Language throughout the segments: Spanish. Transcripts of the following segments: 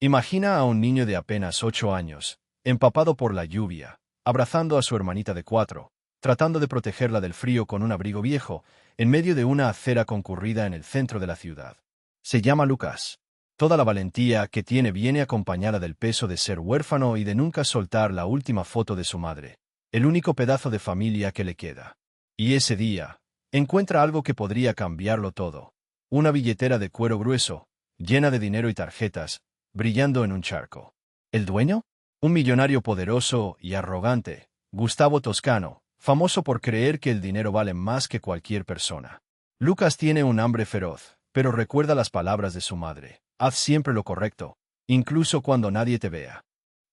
Imagina a un niño de apenas 8 años, empapado por la lluvia, abrazando a su hermanita de 4, tratando de protegerla del frío con un abrigo viejo, en medio de una acera concurrida en el centro de la ciudad. Se llama Lucas. Toda la valentía que tiene viene acompañada del peso de ser huérfano y de nunca soltar la última foto de su madre, el único pedazo de familia que le queda. Y ese día, encuentra algo que podría cambiarlo todo. Una billetera de cuero grueso, llena de dinero y tarjetas, brillando en un charco. ¿El dueño? Un millonario poderoso y arrogante, Gustavo Toscano, famoso por creer que el dinero vale más que cualquier persona. Lucas tiene un hambre feroz, pero recuerda las palabras de su madre: haz siempre lo correcto, incluso cuando nadie te vea.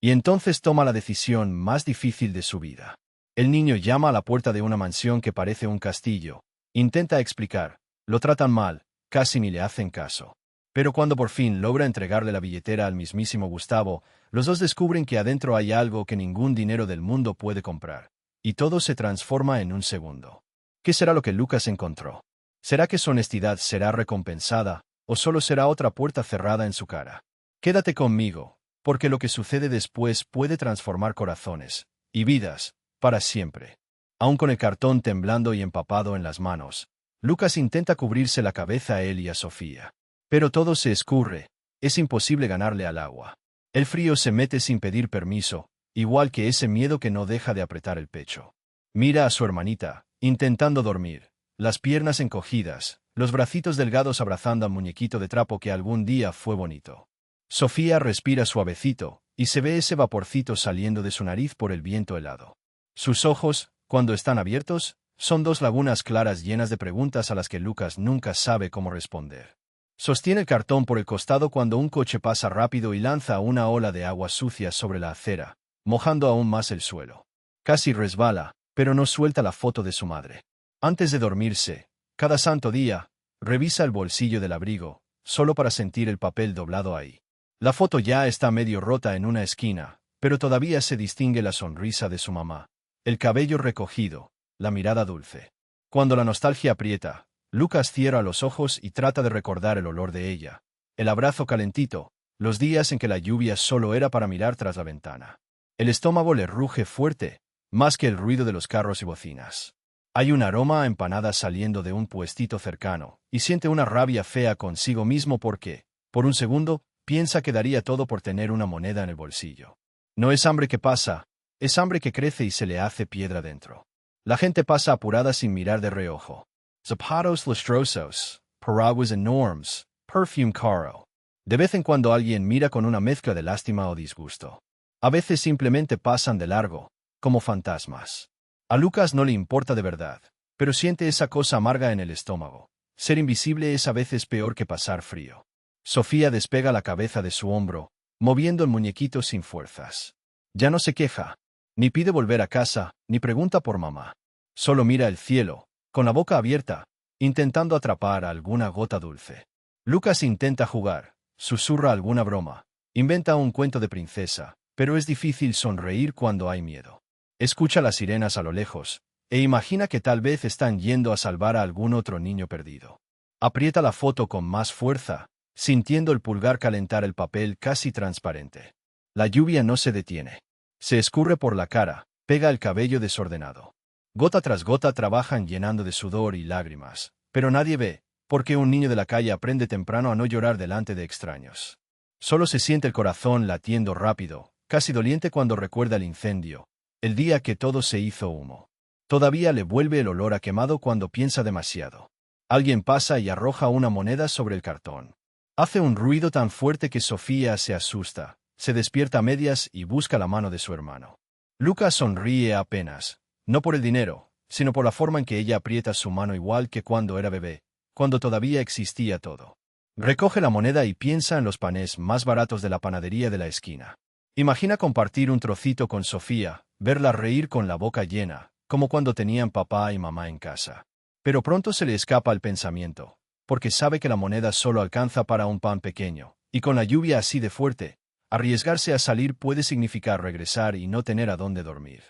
Y entonces toma la decisión más difícil de su vida. El niño llama a la puerta de una mansión que parece un castillo. Intenta explicar, lo tratan mal, casi ni le hacen caso. Pero cuando por fin logra entregarle la billetera al mismísimo Gustavo, los dos descubren que adentro hay algo que ningún dinero del mundo puede comprar. Y todo se transforma en un segundo. ¿Qué será lo que Lucas encontró? ¿Será que su honestidad será recompensada, o solo será otra puerta cerrada en su cara? Quédate conmigo, porque lo que sucede después puede transformar corazones y vidas para siempre. Aún con el cartón temblando y empapado en las manos, Lucas intenta cubrirse la cabeza a él y a Sofía. Pero todo se escurre, es imposible ganarle al agua. El frío se mete sin pedir permiso, igual que ese miedo que no deja de apretar el pecho. Mira a su hermanita, intentando dormir, las piernas encogidas, los bracitos delgados abrazando al muñequito de trapo que algún día fue bonito. Sofía respira suavecito, y se ve ese vaporcito saliendo de su nariz por el viento helado. Sus ojos, cuando están abiertos, son dos lagunas claras llenas de preguntas a las que Lucas nunca sabe cómo responder. Sostiene el cartón por el costado cuando un coche pasa rápido y lanza una ola de agua sucia sobre la acera, mojando aún más el suelo. Casi resbala, pero no suelta la foto de su madre. Antes de dormirse, cada santo día, revisa el bolsillo del abrigo, solo para sentir el papel doblado ahí. La foto ya está medio rota en una esquina, pero todavía se distingue la sonrisa de su mamá, el cabello recogido, la mirada dulce. Cuando la nostalgia aprieta, Lucas cierra los ojos y trata de recordar el olor de ella, el abrazo calentito, los días en que la lluvia solo era para mirar tras la ventana. El estómago le ruge fuerte, más que el ruido de los carros y bocinas. Hay un aroma a empanadas saliendo de un puestito cercano, y siente una rabia fea consigo mismo porque, por un segundo, piensa que daría todo por tener una moneda en el bolsillo. No es hambre que pasa, es hambre que crece y se le hace piedra dentro. La gente pasa apurada sin mirar de reojo. Zapatos lustrosos, paraguas enormes, perfume caro. De vez en cuando alguien mira con una mezcla de lástima o disgusto. A veces simplemente pasan de largo, como fantasmas. A Lucas no le importa de verdad, pero siente esa cosa amarga en el estómago. Ser invisible es a veces peor que pasar frío. Sofía despega la cabeza de su hombro, moviendo el muñequito sin fuerzas. Ya no se queja, ni pide volver a casa, ni pregunta por mamá. Solo mira el cielo, con la boca abierta, intentando atrapar alguna gota dulce. Lucas intenta jugar, susurra alguna broma, inventa un cuento de princesa, pero es difícil sonreír cuando hay miedo. Escucha las sirenas a lo lejos, e imagina que tal vez están yendo a salvar a algún otro niño perdido. Aprieta la foto con más fuerza, sintiendo el pulgar calentar el papel casi transparente. La lluvia no se detiene. Se escurre por la cara, pega el cabello desordenado. Gota tras gota trabajan llenando de sudor y lágrimas, pero nadie ve, porque un niño de la calle aprende temprano a no llorar delante de extraños. Solo se siente el corazón latiendo rápido, casi doliente cuando recuerda el incendio, el día que todo se hizo humo. Todavía le vuelve el olor a quemado cuando piensa demasiado. Alguien pasa y arroja una moneda sobre el cartón. Hace un ruido tan fuerte que Sofía se asusta, se despierta a medias y busca la mano de su hermano. Lucas sonríe apenas. No por el dinero, sino por la forma en que ella aprieta su mano igual que cuando era bebé, cuando todavía existía todo. Recoge la moneda y piensa en los panes más baratos de la panadería de la esquina. Imagina compartir un trocito con Sofía, verla reír con la boca llena, como cuando tenían papá y mamá en casa. Pero pronto se le escapa el pensamiento, porque sabe que la moneda solo alcanza para un pan pequeño, y con la lluvia así de fuerte, arriesgarse a salir puede significar regresar y no tener a dónde dormir.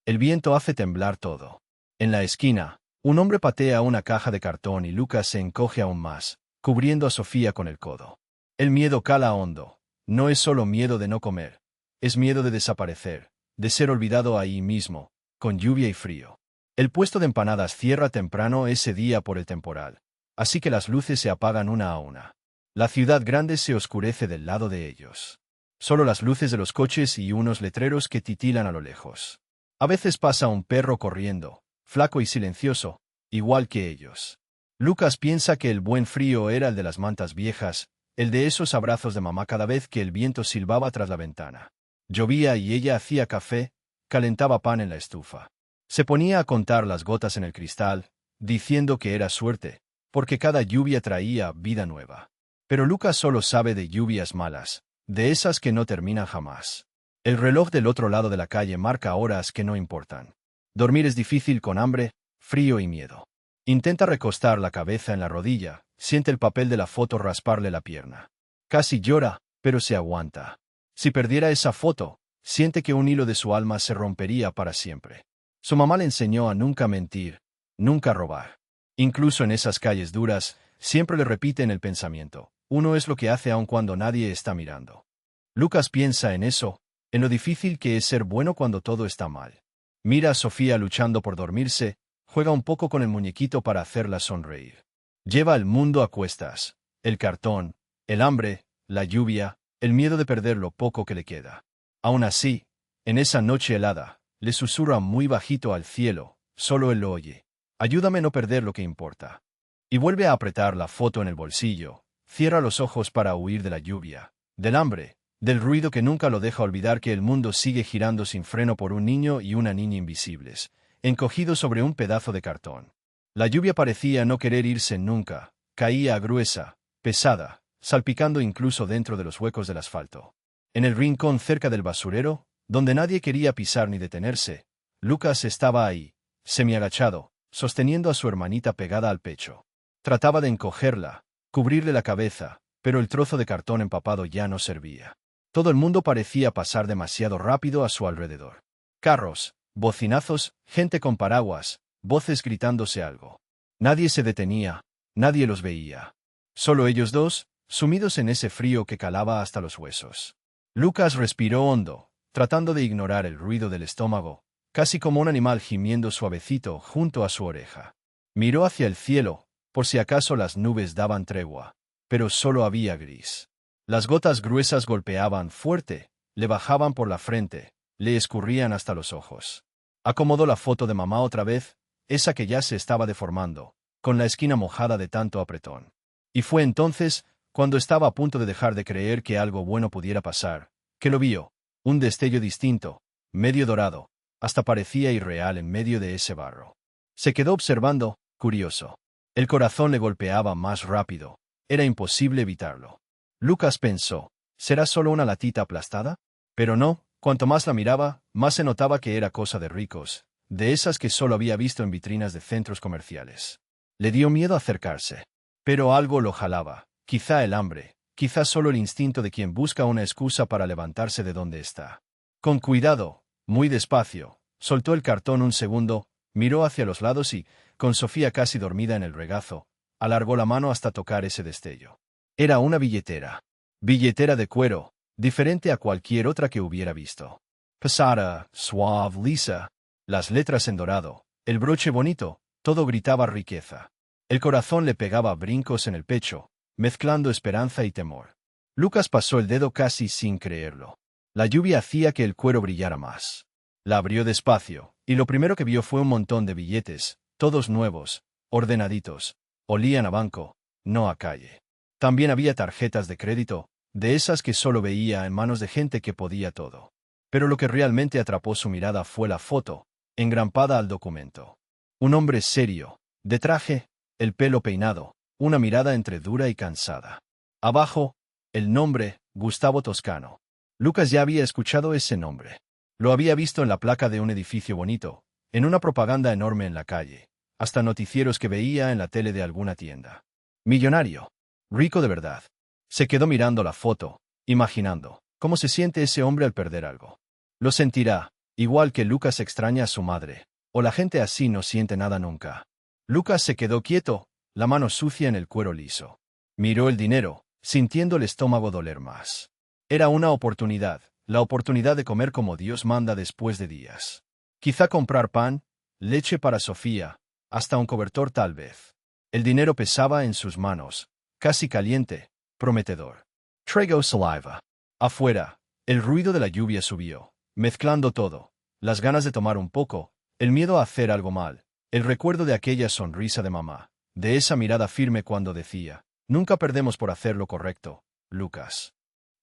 El viento hace temblar todo. En la esquina, un hombre patea una caja de cartón y Lucas se encoge aún más, cubriendo a Sofía con el codo. El miedo cala hondo. no es solo miedo de no comer. Es miedo de desaparecer, de ser olvidado ahí mismo, con lluvia y frío. El puesto de empanadas cierra temprano ese día por el temporal, así que las luces se apagan una a una. La ciudad grande se oscurece del lado de ellos. Solo las luces de los coches y unos letreros que titilan a lo lejos. A veces pasa un perro corriendo, flaco y silencioso, igual que ellos. Lucas piensa que el buen frío era el de las mantas viejas, el de esos abrazos de mamá cada vez que el viento silbaba tras la ventana. Llovía y ella hacía café, calentaba pan en la estufa. Se ponía a contar las gotas en el cristal, diciendo que era suerte, porque cada lluvia traía vida nueva. Pero Lucas solo sabe de lluvias malas, de esas que no terminan jamás. El reloj del otro lado de la calle marca horas que no importan. Dormir es difícil con hambre, frío y miedo. Intenta recostar la cabeza en la rodilla, siente el papel de la foto rasparle la pierna. Casi llora, pero se aguanta. Si perdiera esa foto, siente que un hilo de su alma se rompería para siempre. Su mamá le enseñó a nunca mentir, nunca robar. Incluso en esas calles duras, siempre le repite en el pensamiento: uno es lo que hace aun cuando nadie está mirando. Lucas piensa en eso, en lo difícil que es ser bueno cuando todo está mal. Mira a Sofía luchando por dormirse, juega un poco con el muñequito para hacerla sonreír. Lleva el mundo a cuestas, el cartón, el hambre, la lluvia, el miedo de perder lo poco que le queda. Aún así, en esa noche helada, le susurra muy bajito al cielo, solo él lo oye: ayúdame a no perder lo que importa. Y vuelve a apretar la foto en el bolsillo, cierra los ojos para huir de la lluvia, del hambre, del ruido que nunca lo deja olvidar que el mundo sigue girando sin freno por un niño y una niña invisibles, encogidos sobre un pedazo de cartón. La lluvia parecía no querer irse nunca, caía gruesa, pesada, salpicando incluso dentro de los huecos del asfalto. En el rincón cerca del basurero, donde nadie quería pisar ni detenerse, Lucas estaba ahí, semiagachado, sosteniendo a su hermanita pegada al pecho. Trataba de encogerla, cubrirle la cabeza, pero el trozo de cartón empapado ya no servía. Todo el mundo parecía pasar demasiado rápido a su alrededor. Carros, bocinazos, gente con paraguas, voces gritándose algo. Nadie se detenía, nadie los veía. Solo ellos dos, sumidos en ese frío que calaba hasta los huesos. Lucas respiró hondo, tratando de ignorar el ruido del estómago, casi como un animal gimiendo suavecito junto a su oreja. Miró hacia el cielo, por si acaso las nubes daban tregua, pero solo había gris. Las gotas gruesas golpeaban fuerte, le bajaban por la frente, le escurrían hasta los ojos. Acomodó la foto de mamá otra vez, esa que ya se estaba deformando, con la esquina mojada de tanto apretón. Y fue entonces, cuando estaba a punto de dejar de creer que algo bueno pudiera pasar, que lo vio, un destello distinto, medio dorado, hasta parecía irreal en medio de ese barro. Se quedó observando, curioso. El corazón le golpeaba más rápido, era imposible evitarlo. Lucas pensó: ¿será solo una latita aplastada? Pero no, cuanto más la miraba, más se notaba que era cosa de ricos, de esas que solo había visto en vitrinas de centros comerciales. Le dio miedo acercarse. Pero algo lo jalaba, quizá el hambre, quizá solo el instinto de quien busca una excusa para levantarse de donde está. Con cuidado, muy despacio, soltó el cartón un segundo, miró hacia los lados y, con Sofía casi dormida en el regazo, alargó la mano hasta tocar ese destello. Era una billetera. Billetera de cuero, diferente a cualquier otra que hubiera visto. Pesada, suave, lisa, las letras en dorado, el broche bonito, todo gritaba riqueza. El corazón le pegaba brincos en el pecho, mezclando esperanza y temor. Lucas pasó el dedo casi sin creerlo. La lluvia hacía que el cuero brillara más. La abrió despacio, y lo primero que vio fue un montón de billetes, todos nuevos, ordenaditos. Olían a banco, no a calle. También había tarjetas de crédito, de esas que solo veía en manos de gente que podía todo. Pero lo que realmente atrapó su mirada fue la foto, engrampada al documento. Un hombre serio, de traje, el pelo peinado, una mirada entre dura y cansada. Abajo, el nombre: Gustavo Toscano. Lucas ya había escuchado ese nombre. Lo había visto en la placa de un edificio bonito, en una propaganda enorme en la calle, hasta noticieros que veía en la tele de alguna tienda. Millonario. Rico de verdad. Se quedó mirando la foto, imaginando cómo se siente ese hombre al perder algo. Lo sentirá, igual que Lucas extraña a su madre, o la gente así no siente nada nunca. Lucas se quedó quieto, la mano sucia en el cuero liso. Miró el dinero, sintiendo el estómago doler más. Era una oportunidad, la oportunidad de comer como Dios manda después de días. Quizá comprar pan, leche para Sofía, hasta un cobertor tal vez. El dinero pesaba en sus manos, casi caliente, prometedor. Trago saliva. Afuera, el ruido de la lluvia subió, mezclando todo, las ganas de tomar un poco, el miedo a hacer algo mal, el recuerdo de aquella sonrisa de mamá, de esa mirada firme cuando decía, nunca perdemos por hacer lo correcto, Lucas.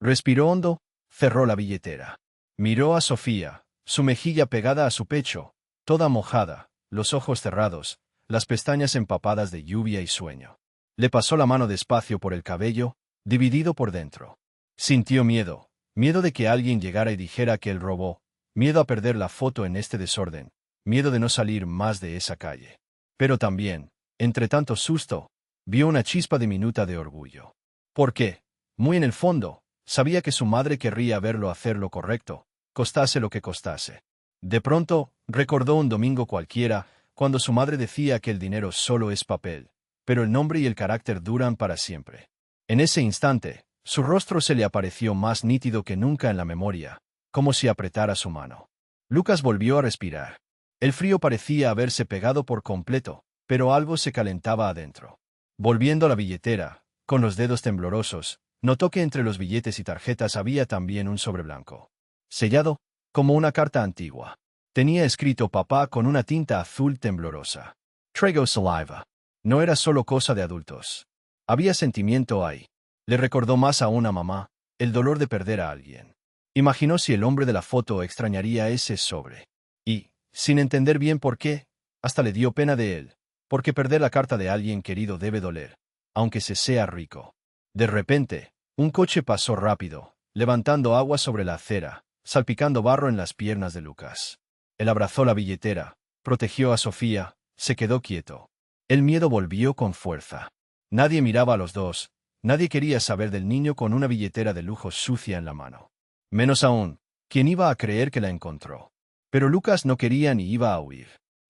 Respiró hondo, cerró la billetera. Miró a Sofía, su mejilla pegada a su pecho, toda mojada, los ojos cerrados, las pestañas empapadas de lluvia y sueño. Le pasó la mano despacio por el cabello, dividido por dentro. Sintió miedo, miedo de que alguien llegara y dijera que él robó, miedo a perder la foto en este desorden, miedo de no salir más de esa calle. Pero también, entre tanto susto, vio una chispa diminuta de orgullo. Porque, muy en el fondo, sabía que su madre querría verlo hacer lo correcto, costase lo que costase. De pronto, recordó un domingo cualquiera, cuando su madre decía que el dinero solo es papel, pero el nombre y el carácter duran para siempre. En ese instante, su rostro se le apareció más nítido que nunca en la memoria, como si apretara su mano. Lucas volvió a respirar. El frío parecía haberse pegado por completo, pero algo se calentaba adentro. Volviendo a la billetera, con los dedos temblorosos, notó que entre los billetes y tarjetas había también un sobre blanco, sellado, como una carta antigua. Tenía escrito papá con una tinta azul temblorosa. Trago saliva. No era solo cosa de adultos. Había sentimiento ahí. Le recordó más aún a mamá, el dolor de perder a alguien. Imaginó si el hombre de la foto extrañaría ese sobre. Y, sin entender bien por qué, hasta le dio pena de él, porque perder la carta de alguien querido debe doler, aunque se sea rico. De repente, un coche pasó rápido, levantando agua sobre la acera, salpicando barro en las piernas de Lucas. Él abrazó la billetera, protegió a Sofía, se quedó quieto. El miedo volvió con fuerza. Nadie miraba a los dos, nadie quería saber del niño con una billetera de lujo sucia en la mano. Menos aún, ¿quién iba a creer que la encontró? Pero Lucas no quería ni iba a huir.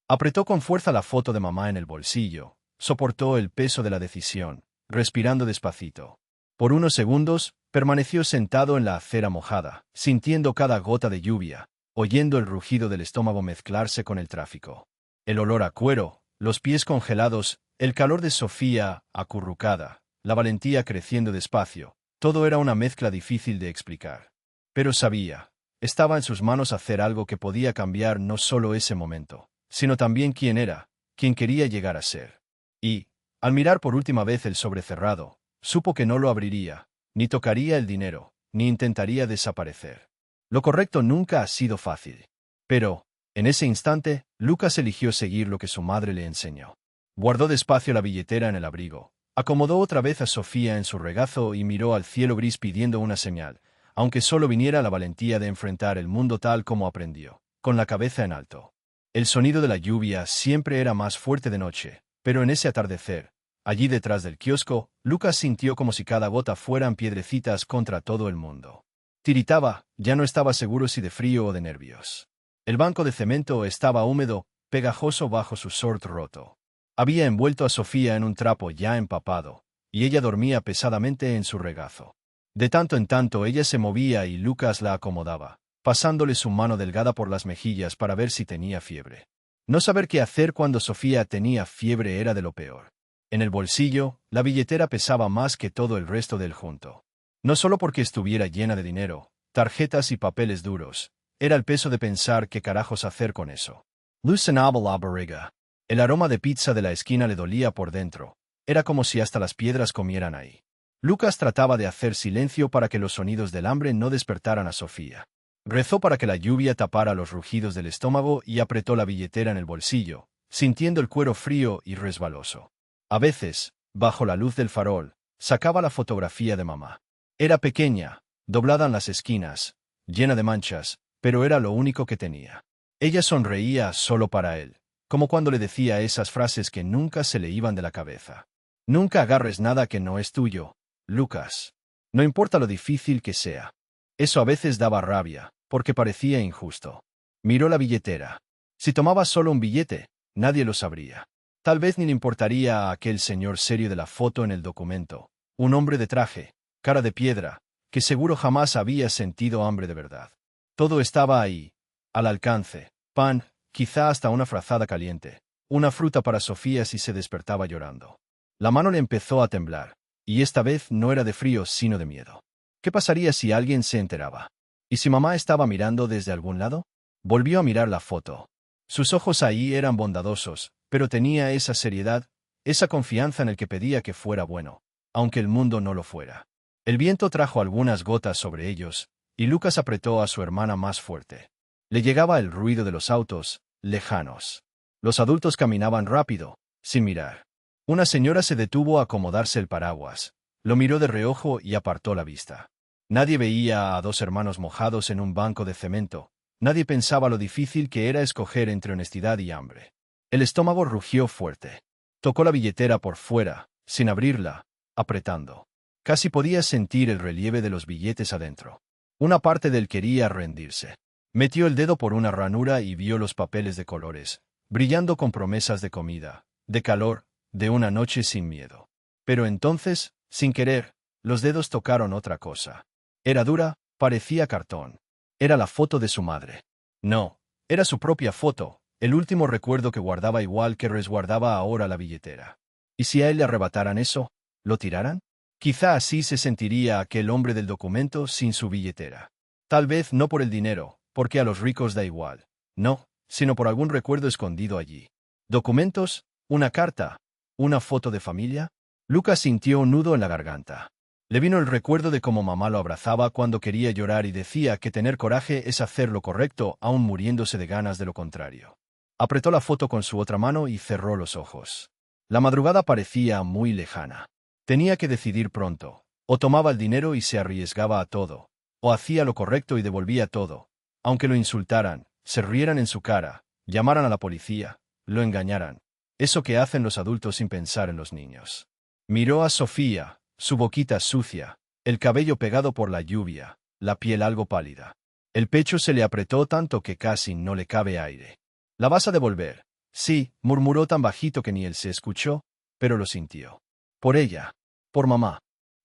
Apretó con fuerza la foto de mamá en el bolsillo, soportó el peso de la decisión, respirando despacito. Por unos segundos, permaneció sentado en la acera mojada, sintiendo cada gota de lluvia, oyendo el rugido del estómago mezclarse con el tráfico. El olor a cuero, los pies congelados, el calor de Sofía, acurrucada, la valentía creciendo despacio, todo era una mezcla difícil de explicar. Pero sabía, estaba en sus manos hacer algo que podía cambiar no solo ese momento, sino también quién era, quién quería llegar a ser. Y, al mirar por última vez el sobre cerrado, supo que no lo abriría, ni tocaría el dinero, ni intentaría desaparecer. Lo correcto nunca ha sido fácil. Pero, en ese instante, Lucas eligió seguir lo que su madre le enseñó. Guardó despacio la billetera en el abrigo, acomodó otra vez a Sofía en su regazo y miró al cielo gris pidiendo una señal, aunque solo viniera la valentía de enfrentar el mundo tal como aprendió, con la cabeza en alto. El sonido de la lluvia siempre era más fuerte de noche, pero en ese atardecer, allí detrás del kiosco, Lucas sintió como si cada gota fueran piedrecitas contra todo el mundo. Tiritaba, ya no estaba seguro si de frío o de nervios. El banco de cemento estaba húmedo, pegajoso bajo su short roto. Había envuelto a Sofía en un trapo ya empapado, y ella dormía pesadamente en su regazo. De tanto en tanto ella se movía y Lucas la acomodaba, pasándole su mano delgada por las mejillas para ver si tenía fiebre. No saber qué hacer cuando Sofía tenía fiebre era de lo peor. En el bolsillo, la billetera pesaba más que todo el resto del junto. No solo porque estuviera llena de dinero, tarjetas y papeles duros, era el peso de pensar qué carajos hacer con eso. Loosenaba la barriga. El aroma de pizza de la esquina le dolía por dentro. Era como si hasta las piedras comieran ahí. Lucas trataba de hacer silencio para que los sonidos del hambre no despertaran a Sofía. Rezó para que la lluvia tapara los rugidos del estómago y apretó la billetera en el bolsillo, sintiendo el cuero frío y resbaloso. A veces, bajo la luz del farol, sacaba la fotografía de mamá. Era pequeña, doblada en las esquinas, llena de manchas, pero era lo único que tenía. Ella sonreía solo para él, como cuando le decía esas frases que nunca se le iban de la cabeza. Nunca agarres nada que no es tuyo, Lucas. No importa lo difícil que sea. Eso a veces daba rabia, porque parecía injusto. Miró la billetera. Si tomaba solo un billete, nadie lo sabría. Tal vez ni le importaría a aquel señor serio de la foto en el documento, un hombre de traje, cara de piedra, que seguro jamás había sentido hambre de verdad. Todo estaba ahí, al alcance: pan, quizá hasta una frazada caliente, una fruta para Sofía si se despertaba llorando. La mano le empezó a temblar, y esta vez no era de frío sino de miedo. ¿Qué pasaría si alguien se enteraba? ¿Y si mamá estaba mirando desde algún lado? Volvió a mirar la foto. Sus ojos ahí eran bondadosos, pero tenía esa seriedad, esa confianza en el que pedía que fuera bueno, aunque el mundo no lo fuera. El viento trajo algunas gotas sobre ellos, y Lucas apretó a su hermana más fuerte. Le llegaba el ruido de los autos, lejanos. Los adultos caminaban rápido, sin mirar. Una señora se detuvo a acomodarse el paraguas, lo miró de reojo y apartó la vista. Nadie veía a dos hermanos mojados en un banco de cemento, nadie pensaba lo difícil que era escoger entre honestidad y hambre. El estómago rugió fuerte. Tocó la billetera por fuera, sin abrirla, apretando. Casi podía sentir el relieve de los billetes adentro. Una parte de él quería rendirse. Metió el dedo por una ranura y vio los papeles de colores, brillando con promesas de comida, de calor, de una noche sin miedo. Pero entonces, sin querer, los dedos tocaron otra cosa. Era dura, parecía cartón. Era la foto de su madre. No, era su propia foto, el último recuerdo que guardaba igual que resguardaba ahora la billetera. ¿Y si a él le arrebataran eso? ¿Lo tiraran? Quizá así se sentiría aquel hombre del documento sin su billetera. Tal vez no por el dinero, porque a los ricos da igual. No, sino por algún recuerdo escondido allí. ¿Documentos? ¿Una carta? ¿Una foto de familia? Lucas sintió un nudo en la garganta. Le vino el recuerdo de cómo mamá lo abrazaba cuando quería llorar y decía que tener coraje es hacer lo correcto aún muriéndose de ganas de lo contrario. Apretó la foto con su otra mano y cerró los ojos. La madrugada parecía muy lejana. Tenía que decidir pronto. O tomaba el dinero y se arriesgaba a todo, o hacía lo correcto y devolvía todo, aunque lo insultaran, se rieran en su cara, llamaran a la policía, lo engañaran. Eso que hacen los adultos sin pensar en los niños. Miró a Sofía, su boquita sucia, el cabello pegado por la lluvia, la piel algo pálida. El pecho se le apretó tanto que casi no le cabe aire. ¿La vas a devolver? Sí, murmuró tan bajito que ni él se escuchó, pero lo sintió. Por ella. Por mamá.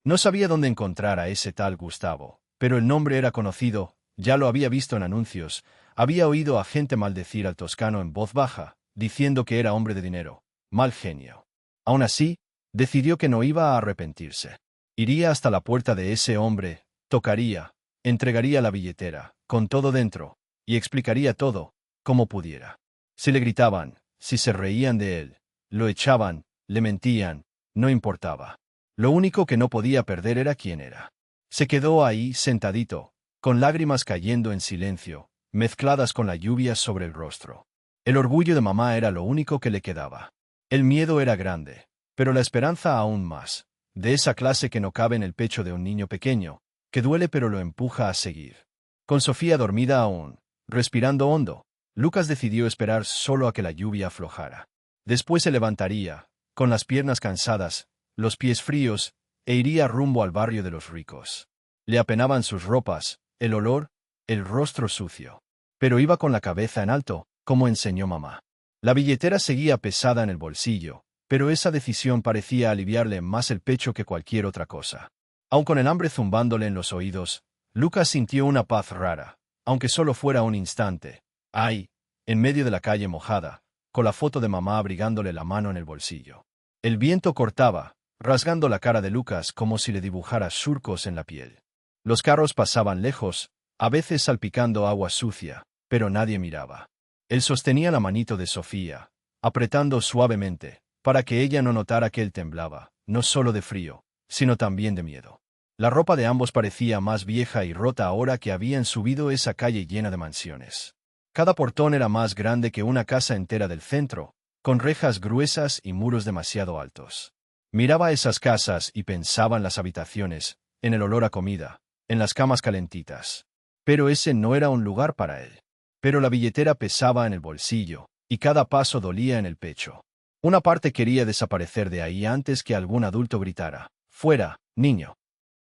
No sabía dónde encontrar a ese tal Gustavo, pero el nombre era conocido, ya lo había visto en anuncios, había oído a gente maldecir al toscano en voz baja, diciendo que era hombre de dinero, mal genio. Aún así, decidió que no iba a arrepentirse. Iría hasta la puerta de ese hombre, tocaría, entregaría la billetera, con todo dentro, y explicaría todo, como pudiera. Si le gritaban, si se reían de él, lo echaban, le mentían, no importaba. Lo único que no podía perder era quién era. Se quedó ahí, sentadito, con lágrimas cayendo en silencio, mezcladas con la lluvia sobre el rostro. El orgullo de mamá era lo único que le quedaba. El miedo era grande, pero la esperanza aún más, de esa clase que no cabe en el pecho de un niño pequeño, que duele pero lo empuja a seguir. Con Sofía dormida aún, respirando hondo, Lucas decidió esperar solo a que la lluvia aflojara. Después se levantaría, con las piernas cansadas, los pies fríos, e iría rumbo al barrio de los ricos. Le apenaban sus ropas, el olor, el rostro sucio. Pero iba con la cabeza en alto, como enseñó mamá. La billetera seguía pesada en el bolsillo, pero esa decisión parecía aliviarle más el pecho que cualquier otra cosa. Aun con el hambre zumbándole en los oídos, Lucas sintió una paz rara, aunque solo fuera un instante. Ahí, en medio de la calle mojada, con la foto de mamá abrigándole la mano en el bolsillo. El viento cortaba, rasgando la cara de Lucas como si le dibujara surcos en la piel. Los carros pasaban lejos, a veces salpicando agua sucia, pero nadie miraba. Él sostenía la manito de Sofía, apretando suavemente, para que ella no notara que él temblaba, no solo de frío, sino también de miedo. La ropa de ambos parecía más vieja y rota ahora que habían subido esa calle llena de mansiones. Cada portón era más grande que una casa entera del centro, con rejas gruesas y muros demasiado altos. Miraba esas casas y pensaba en las habitaciones, en el olor a comida, en las camas calentitas. Pero ese no era un lugar para él. Pero la billetera pesaba en el bolsillo, y cada paso dolía en el pecho. Una parte quería desaparecer de ahí antes que algún adulto gritara, «Fuera, niño».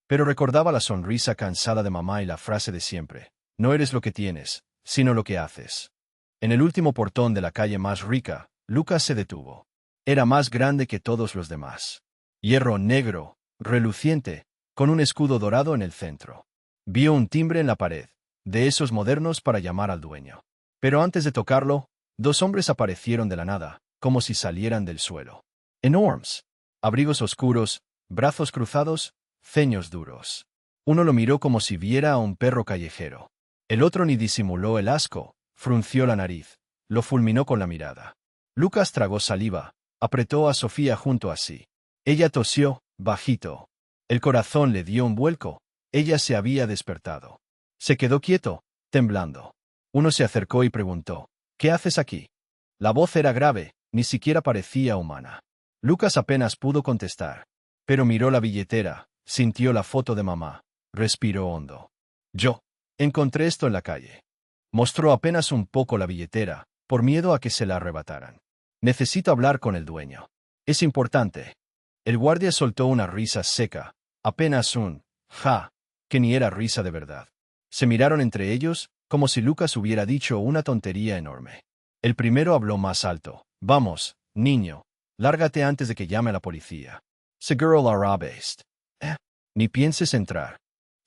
Pero recordaba la sonrisa cansada de mamá y la frase de siempre, «No eres lo que tienes, sino lo que haces». En el último portón de la calle más rica, Lucas se detuvo. Era más grande que todos los demás. Hierro negro, reluciente, con un escudo dorado en el centro. Vio un timbre en la pared, de esos modernos para llamar al dueño. Pero antes de tocarlo, dos hombres aparecieron de la nada, como si salieran del suelo. Enormes. Abrigos oscuros, brazos cruzados, ceños duros. Uno lo miró como si viera a un perro callejero. El otro ni disimuló el asco, frunció la nariz, lo fulminó con la mirada. Lucas tragó saliva, apretó a Sofía junto a sí. Ella tosió, bajito. El corazón le dio un vuelco, ella se había despertado. Se quedó quieto, temblando. Uno se acercó y preguntó, ¿qué haces aquí? La voz era grave, ni siquiera parecía humana. Lucas apenas pudo contestar. Pero miró la billetera, sintió la foto de mamá, respiró hondo. Yo encontré esto en la calle. Mostró apenas un poco la billetera, por miedo a que se la arrebataran. Necesito hablar con el dueño. Es importante. El guardia soltó una risa seca, apenas un ja, que ni era risa de verdad. Se miraron entre ellos, como si Lucas hubiera dicho una tontería enorme. El primero habló más alto. Vamos, niño, lárgate antes de que llame a la policía. Seguro lo hará best. Ni pienses entrar.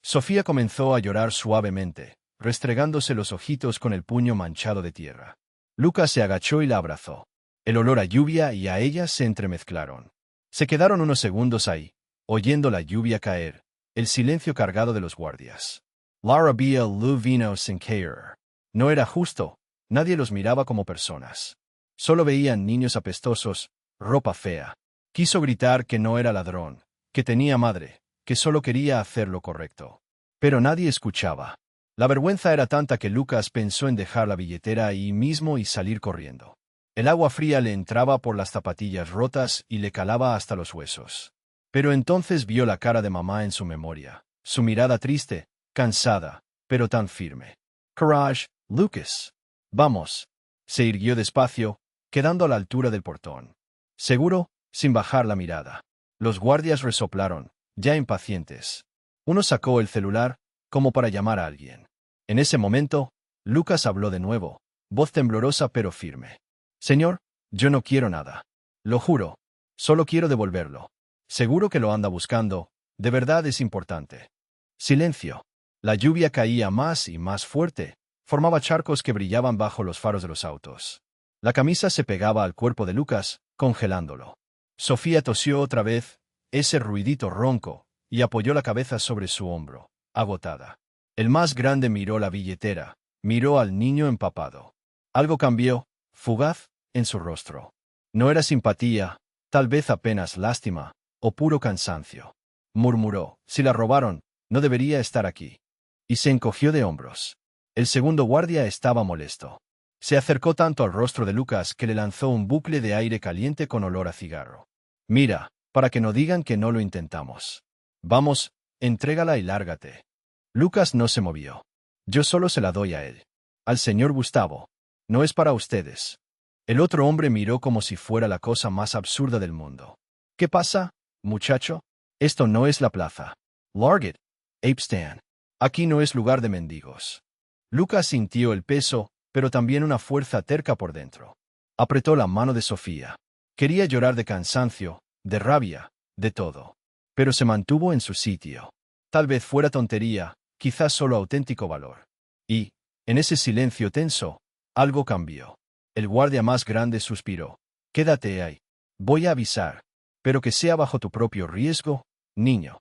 Sofía comenzó a llorar suavemente, restregándose los ojitos con el puño manchado de tierra. Lucas se agachó y la abrazó. El olor a lluvia y a ella se entremezclaron. Se quedaron unos segundos ahí, oyendo la lluvia caer, el silencio cargado de los guardias. Lara vía lu vino sin caer. No era justo, nadie los miraba como personas. Solo veían niños apestosos, ropa fea. Quiso gritar que no era ladrón, que tenía madre, que solo quería hacer lo correcto. Pero nadie escuchaba. La vergüenza era tanta que Lucas pensó en dejar la billetera ahí mismo y salir corriendo. El agua fría le entraba por las zapatillas rotas y le calaba hasta los huesos. Pero entonces vio la cara de mamá en su memoria, su mirada triste, cansada, pero tan firme. Courage, Lucas. Vamos. Se irguió despacio, quedando a la altura del portón. Seguro, sin bajar la mirada. Los guardias resoplaron, ya impacientes. Uno sacó el celular, como para llamar a alguien. En ese momento, Lucas habló de nuevo, voz temblorosa pero firme. Señor, yo no quiero nada. Lo juro. Solo quiero devolverlo. Seguro que lo anda buscando. De verdad es importante. Silencio. La lluvia caía más y más fuerte. Formaba charcos que brillaban bajo los faros de los autos. La camisa se pegaba al cuerpo de Lucas, congelándolo. Sofía tosió otra vez, ese ruidito ronco, y apoyó la cabeza sobre su hombro, agotada. El más grande miró la billetera, miró al niño empapado. Algo cambió, fugaz, en su rostro. No era simpatía, tal vez apenas lástima, o puro cansancio. Murmuró, si la robaron, no debería estar aquí. Y se encogió de hombros. El segundo guardia estaba molesto. Se acercó tanto al rostro de Lucas que le lanzó un bucle de aire caliente con olor a cigarro. Mira, para que no digan que no lo intentamos. Vamos, entrégala y lárgate. Lucas no se movió. Yo solo se la doy a él. Al señor Gustavo. No es para ustedes. El otro hombre miró como si fuera la cosa más absurda del mundo. ¿Qué pasa, muchacho? Esto no es la plaza. Larget. Ape Stan. Aquí no es lugar de mendigos. Lucas sintió el peso, pero también una fuerza terca por dentro. Apretó la mano de Sofía. Quería llorar de cansancio, de rabia, de todo. Pero se mantuvo en su sitio. Tal vez fuera tontería, quizás solo auténtico valor. Y, en ese silencio tenso, algo cambió. El guardia más grande suspiró. Quédate ahí. Voy a avisar. Pero que sea bajo tu propio riesgo, niño.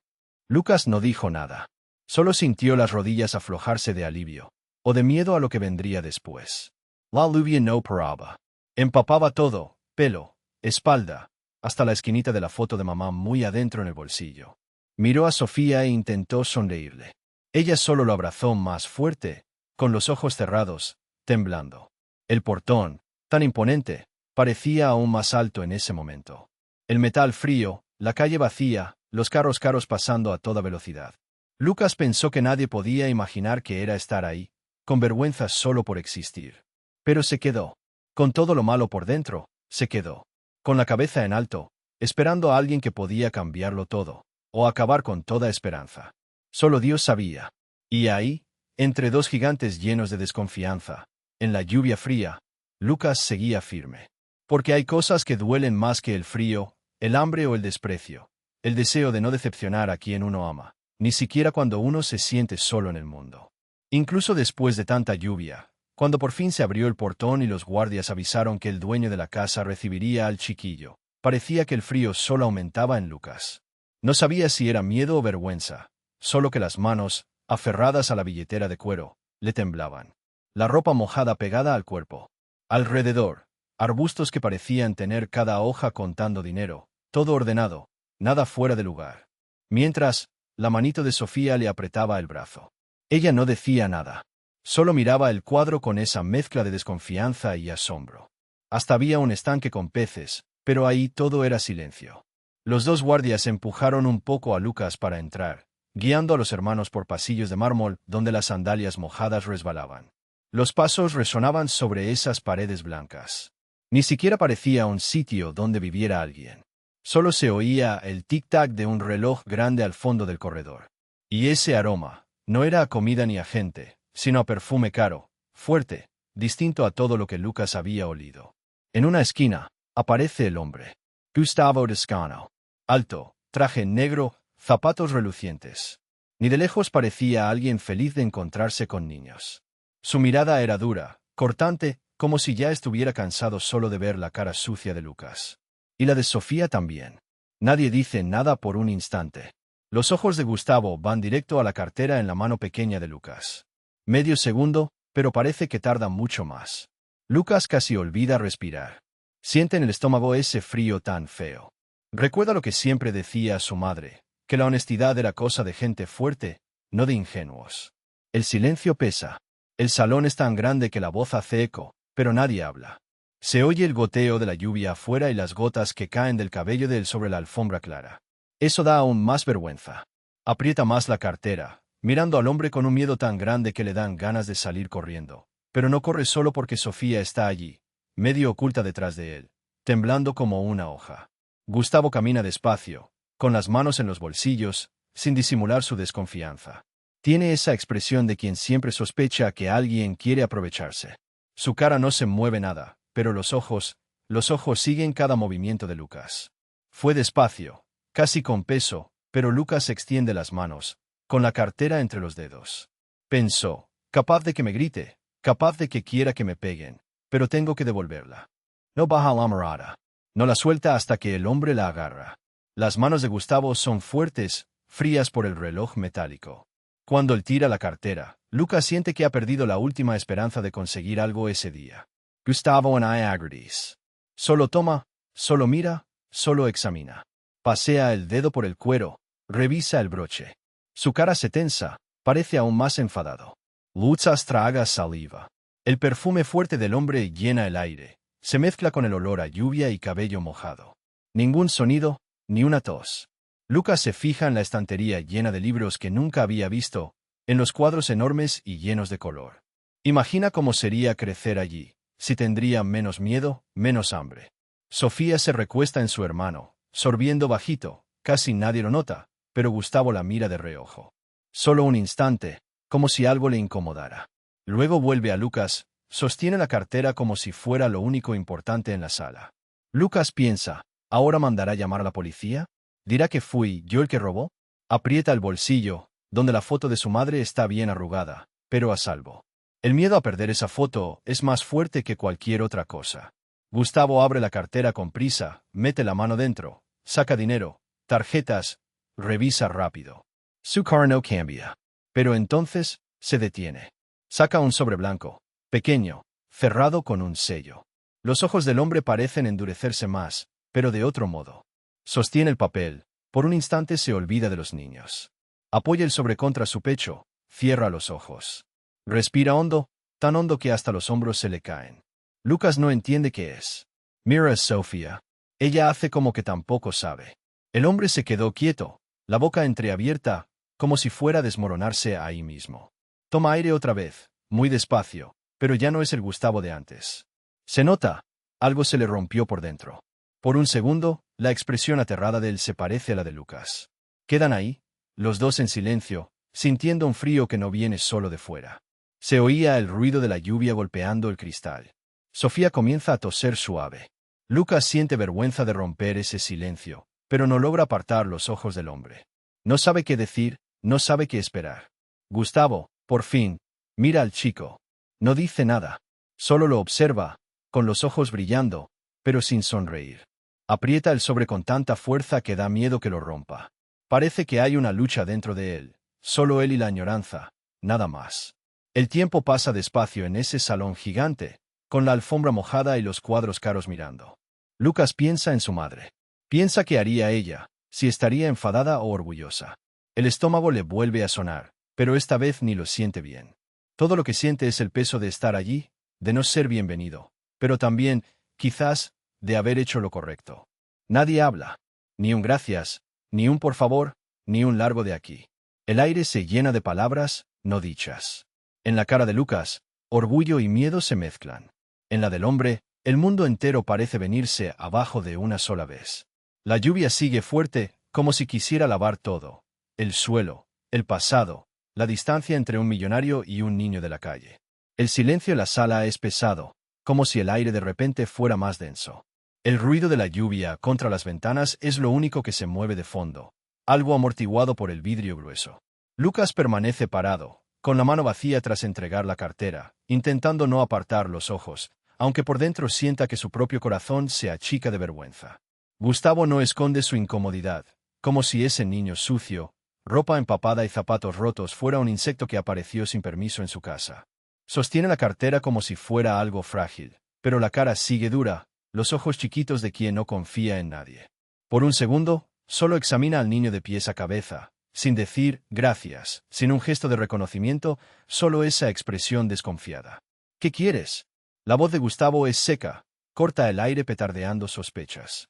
Lucas no dijo nada. Solo sintió las rodillas aflojarse de alivio, o de miedo a lo que vendría después. La lluvia no paraba. Empapaba todo, pelo, espalda, hasta la esquinita de la foto de mamá muy adentro en el bolsillo. Miró a Sofía e intentó sonreírle. Ella solo lo abrazó más fuerte, con los ojos cerrados, temblando. El portón, tan imponente, parecía aún más alto en ese momento. El metal frío, la calle vacía, los carros caros pasando a toda velocidad. Lucas pensó que nadie podía imaginar que era estar ahí, con vergüenza solo por existir. Pero se quedó. Con todo lo malo por dentro, se quedó. Con la cabeza en alto, esperando a alguien que podía cambiarlo todo, o acabar con toda esperanza. Solo Dios sabía. Y ahí, entre dos gigantes llenos de desconfianza, en la lluvia fría, Lucas seguía firme. Porque hay cosas que duelen más que el frío, el hambre o el desprecio, el deseo de no decepcionar a quien uno ama. ni siquiera cuando uno se siente solo en el mundo. Incluso después de tanta lluvia, cuando por fin se abrió el portón y los guardias avisaron que el dueño de la casa recibiría al chiquillo, parecía que el frío solo aumentaba en Lucas. No sabía si era miedo o vergüenza, solo que las manos, aferradas a la billetera de cuero, le temblaban. La ropa mojada pegada al cuerpo. Alrededor, arbustos que parecían tener cada hoja contando dinero, todo ordenado, nada fuera de lugar. Mientras, la manito de Sofía le apretaba el brazo. Ella no decía nada. Solo miraba el cuadro con esa mezcla de desconfianza y asombro. Hasta había un estanque con peces, pero ahí todo era silencio. Los dos guardias empujaron un poco a Lucas para entrar, guiando a los hermanos por pasillos de mármol donde las sandalias mojadas resbalaban. Los pasos resonaban sobre esas paredes blancas. Ni siquiera parecía un sitio donde viviera alguien. Solo se oía el tic-tac de un reloj grande al fondo del corredor. Y ese aroma, no era a comida ni a gente, sino a perfume caro, fuerte, distinto a todo lo que Lucas había olido. En una esquina, aparece el hombre. Gustavo Toscano. Alto, traje negro, zapatos relucientes. Ni de lejos parecía alguien feliz de encontrarse con niños. Su mirada era dura, cortante, como si ya estuviera cansado solo de ver la cara sucia de Lucas. Y la de Sofía también. Nadie dice nada por un instante. Los ojos de Gustavo van directo a la cartera en la mano pequeña de Lucas. Medio segundo, pero parece que tarda mucho más. Lucas casi olvida respirar. Siente en el estómago ese frío tan feo. Recuerda lo que siempre decía su madre, que la honestidad era cosa de gente fuerte, no de ingenuos. El silencio pesa. El salón es tan grande que la voz hace eco, pero nadie habla. Se oye el goteo de la lluvia afuera y las gotas que caen del cabello de él sobre la alfombra clara. Eso da aún más vergüenza. Aprieta más la cartera, mirando al hombre con un miedo tan grande que le dan ganas de salir corriendo. Pero no corre solo porque Sofía está allí, medio oculta detrás de él, temblando como una hoja. Gustavo camina despacio, con las manos en los bolsillos, sin disimular su desconfianza. Tiene esa expresión de quien siempre sospecha que alguien quiere aprovecharse. Su cara no se mueve nada, pero los ojos siguen cada movimiento de Lucas. Fue despacio, casi con peso, pero Lucas extiende las manos, con la cartera entre los dedos. Pensó, capaz de que me grite, capaz de que quiera que me peguen, pero tengo que devolverla. No baja la mirada. No la suelta hasta que el hombre la agarra. Las manos de Gustavo son fuertes, frías por el reloj metálico. Cuando él tira la cartera, Lucas siente que ha perdido la última esperanza de conseguir algo ese día. Gustavo en agridis. Solo toma, solo mira, solo examina. Pasea el dedo por el cuero, revisa el broche. Su cara se tensa, parece aún más enfadado. Lucas traga saliva. El perfume fuerte del hombre llena el aire. Se mezcla con el olor a lluvia y cabello mojado. Ningún sonido, ni una tos. Lucas se fija en la estantería llena de libros que nunca había visto, en los cuadros enormes y llenos de color. Imagina cómo sería crecer allí, si tendría menos miedo, menos hambre. Sofía se recuesta en su hermano, sorbiendo bajito, casi nadie lo nota, pero Gustavo la mira de reojo. Solo un instante, como si algo le incomodara. Luego vuelve a Lucas, sostiene la cartera como si fuera lo único importante en la sala. Lucas piensa, ¿ahora mandará llamar a la policía? ¿Dirá que fui yo el que robó? Aprieta el bolsillo, donde la foto de su madre está bien arrugada, pero a salvo. El miedo a perder esa foto es más fuerte que cualquier otra cosa. Gustavo abre la cartera con prisa, mete la mano dentro, saca dinero, tarjetas, revisa rápido. Su cara no cambia. Pero entonces, se detiene. Saca un sobre blanco, pequeño, cerrado con un sello. Los ojos del hombre parecen endurecerse más, pero de otro modo. Sostiene el papel, por un instante se olvida de los niños. Apoya el sobre contra su pecho, cierra los ojos. Respira hondo, tan hondo que hasta los hombros se le caen. Lucas no entiende qué es. Mira a Sofía. Ella hace como que tampoco sabe. El hombre se quedó quieto, la boca entreabierta, como si fuera a desmoronarse ahí mismo. Toma aire otra vez, muy despacio, pero ya no es el Gustavo de antes. Se nota, algo se le rompió por dentro. Por un segundo, la expresión aterrada de él se parece a la de Lucas. Quedan ahí, los dos en silencio, sintiendo un frío que no viene solo de fuera. Se oía el ruido de la lluvia golpeando el cristal. Sofía comienza a toser suave. Lucas siente vergüenza de romper ese silencio, pero no logra apartar los ojos del hombre. No sabe qué decir, No sabe qué esperar. Gustavo, por fin, mira al chico. No dice nada. Solo lo observa, con los ojos brillando, pero sin sonreír. Aprieta el sobre con tanta fuerza que da miedo que lo rompa. Parece que hay una lucha dentro de él. Solo él y la añoranza. Nada más. El tiempo pasa despacio en ese salón gigante, con la alfombra mojada y los cuadros caros mirando. Lucas piensa en su madre. Piensa qué haría ella, si estaría enfadada o orgullosa. El estómago le vuelve a sonar, pero esta vez ni lo siente bien. Todo lo que siente es el peso de estar allí, de no ser bienvenido, pero también, quizás, de haber hecho lo correcto. Nadie habla. Ni un gracias, ni un por favor, ni un largo de aquí. El aire se llena de palabras, no dichas. En la cara de Lucas, orgullo y miedo se mezclan. En la del hombre, el mundo entero parece venirse abajo de una sola vez. La lluvia sigue fuerte, como si quisiera lavar todo. El suelo, el pasado, la distancia entre un millonario y un niño de la calle. El silencio en la sala es pesado, como si el aire de repente fuera más denso. El ruido de la lluvia contra las ventanas es lo único que se mueve de fondo, algo amortiguado por el vidrio grueso. Lucas permanece parado, con la mano vacía tras entregar la cartera, intentando no apartar los ojos, aunque por dentro sienta que su propio corazón se achica de vergüenza. Gustavo no esconde su incomodidad, como si ese niño sucio, ropa empapada y zapatos rotos fuera un insecto que apareció sin permiso en su casa. Sostiene la cartera como si fuera algo frágil, pero la cara sigue dura, los ojos chiquitos de quien no confía en nadie. Por un segundo, solo examina al niño de pies a cabeza, sin decir gracias, sin un gesto de reconocimiento, solo esa expresión desconfiada. ¿Qué quieres? La voz de Gustavo es seca, corta el aire petardeando sospechas.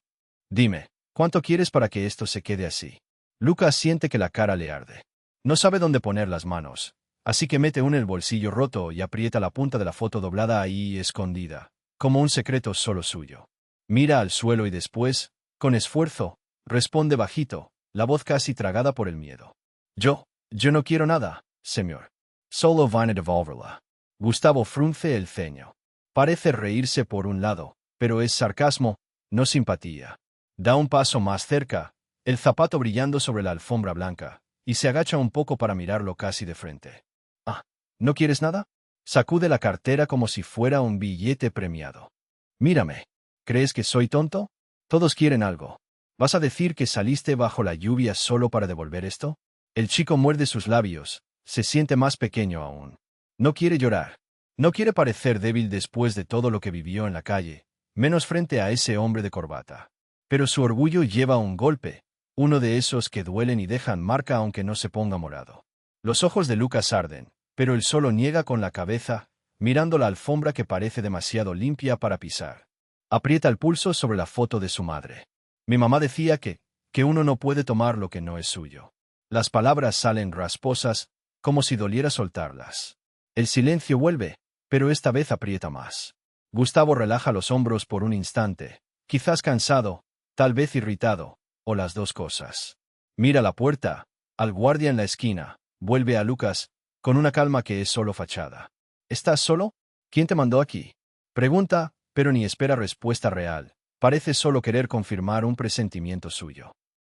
Dime, ¿cuánto quieres para que esto se quede así? Lucas siente que la cara le arde. No sabe dónde poner las manos, así que mete uno en el bolsillo roto y aprieta la punta de la foto doblada ahí escondida, como un secreto solo suyo. Mira al suelo y después, con esfuerzo, responde bajito, la voz casi tragada por el miedo. Yo no quiero nada, señor. Solo van a devolverla. Gustavo frunce el ceño. Parece reírse por un lado, pero es sarcasmo, no simpatía. Da un paso más cerca, el zapato brillando sobre la alfombra blanca, y se agacha un poco para mirarlo casi de frente. Ah, ¿no quieres nada? Sacude la cartera como si fuera un billete premiado. Mírame. ¿Crees que soy tonto? Todos quieren algo. ¿Vas a decir que saliste bajo la lluvia solo para devolver esto? El chico muerde sus labios, se siente más pequeño aún. No quiere llorar. No quiere parecer débil después de todo lo que vivió en la calle, menos frente a ese hombre de corbata. Pero su orgullo lleva un golpe, uno de esos que duelen y dejan marca aunque no se ponga morado. Los ojos de Lucas arden, pero él solo niega con la cabeza, mirando la alfombra que parece demasiado limpia para pisar. Aprieta el pulso sobre la foto de su madre. Mi mamá decía que uno no puede tomar lo que no es suyo. Las palabras salen rasposas, como si doliera soltarlas. El silencio vuelve, pero esta vez aprieta más. Gustavo relaja los hombros por un instante, quizás cansado, tal vez irritado, o las dos cosas. Mira la puerta, al guardia en la esquina, vuelve a Lucas, con una calma que es solo fachada. ¿Estás solo? ¿Quién te mandó aquí? Pregunta, pero ni espera respuesta real. Parece solo querer confirmar un presentimiento suyo.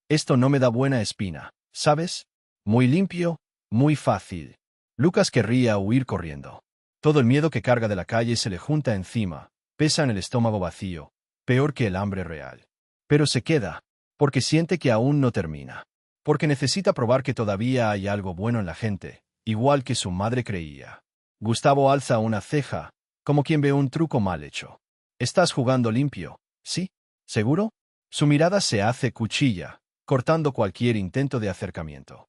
Esto no me da buena espina, ¿sabes? Muy limpio, muy fácil. Lucas querría huir corriendo. Todo el miedo que carga de la calle se le junta encima, pesa en el estómago vacío, peor que el hambre real. Pero se queda, porque siente que aún no termina. Porque necesita probar que todavía hay algo bueno en la gente, igual que su madre creía. Gustavo alza una ceja, como quien ve un truco mal hecho. Estás jugando limpio, ¿sí? ¿Seguro? Su mirada se hace cuchilla, cortando cualquier intento de acercamiento.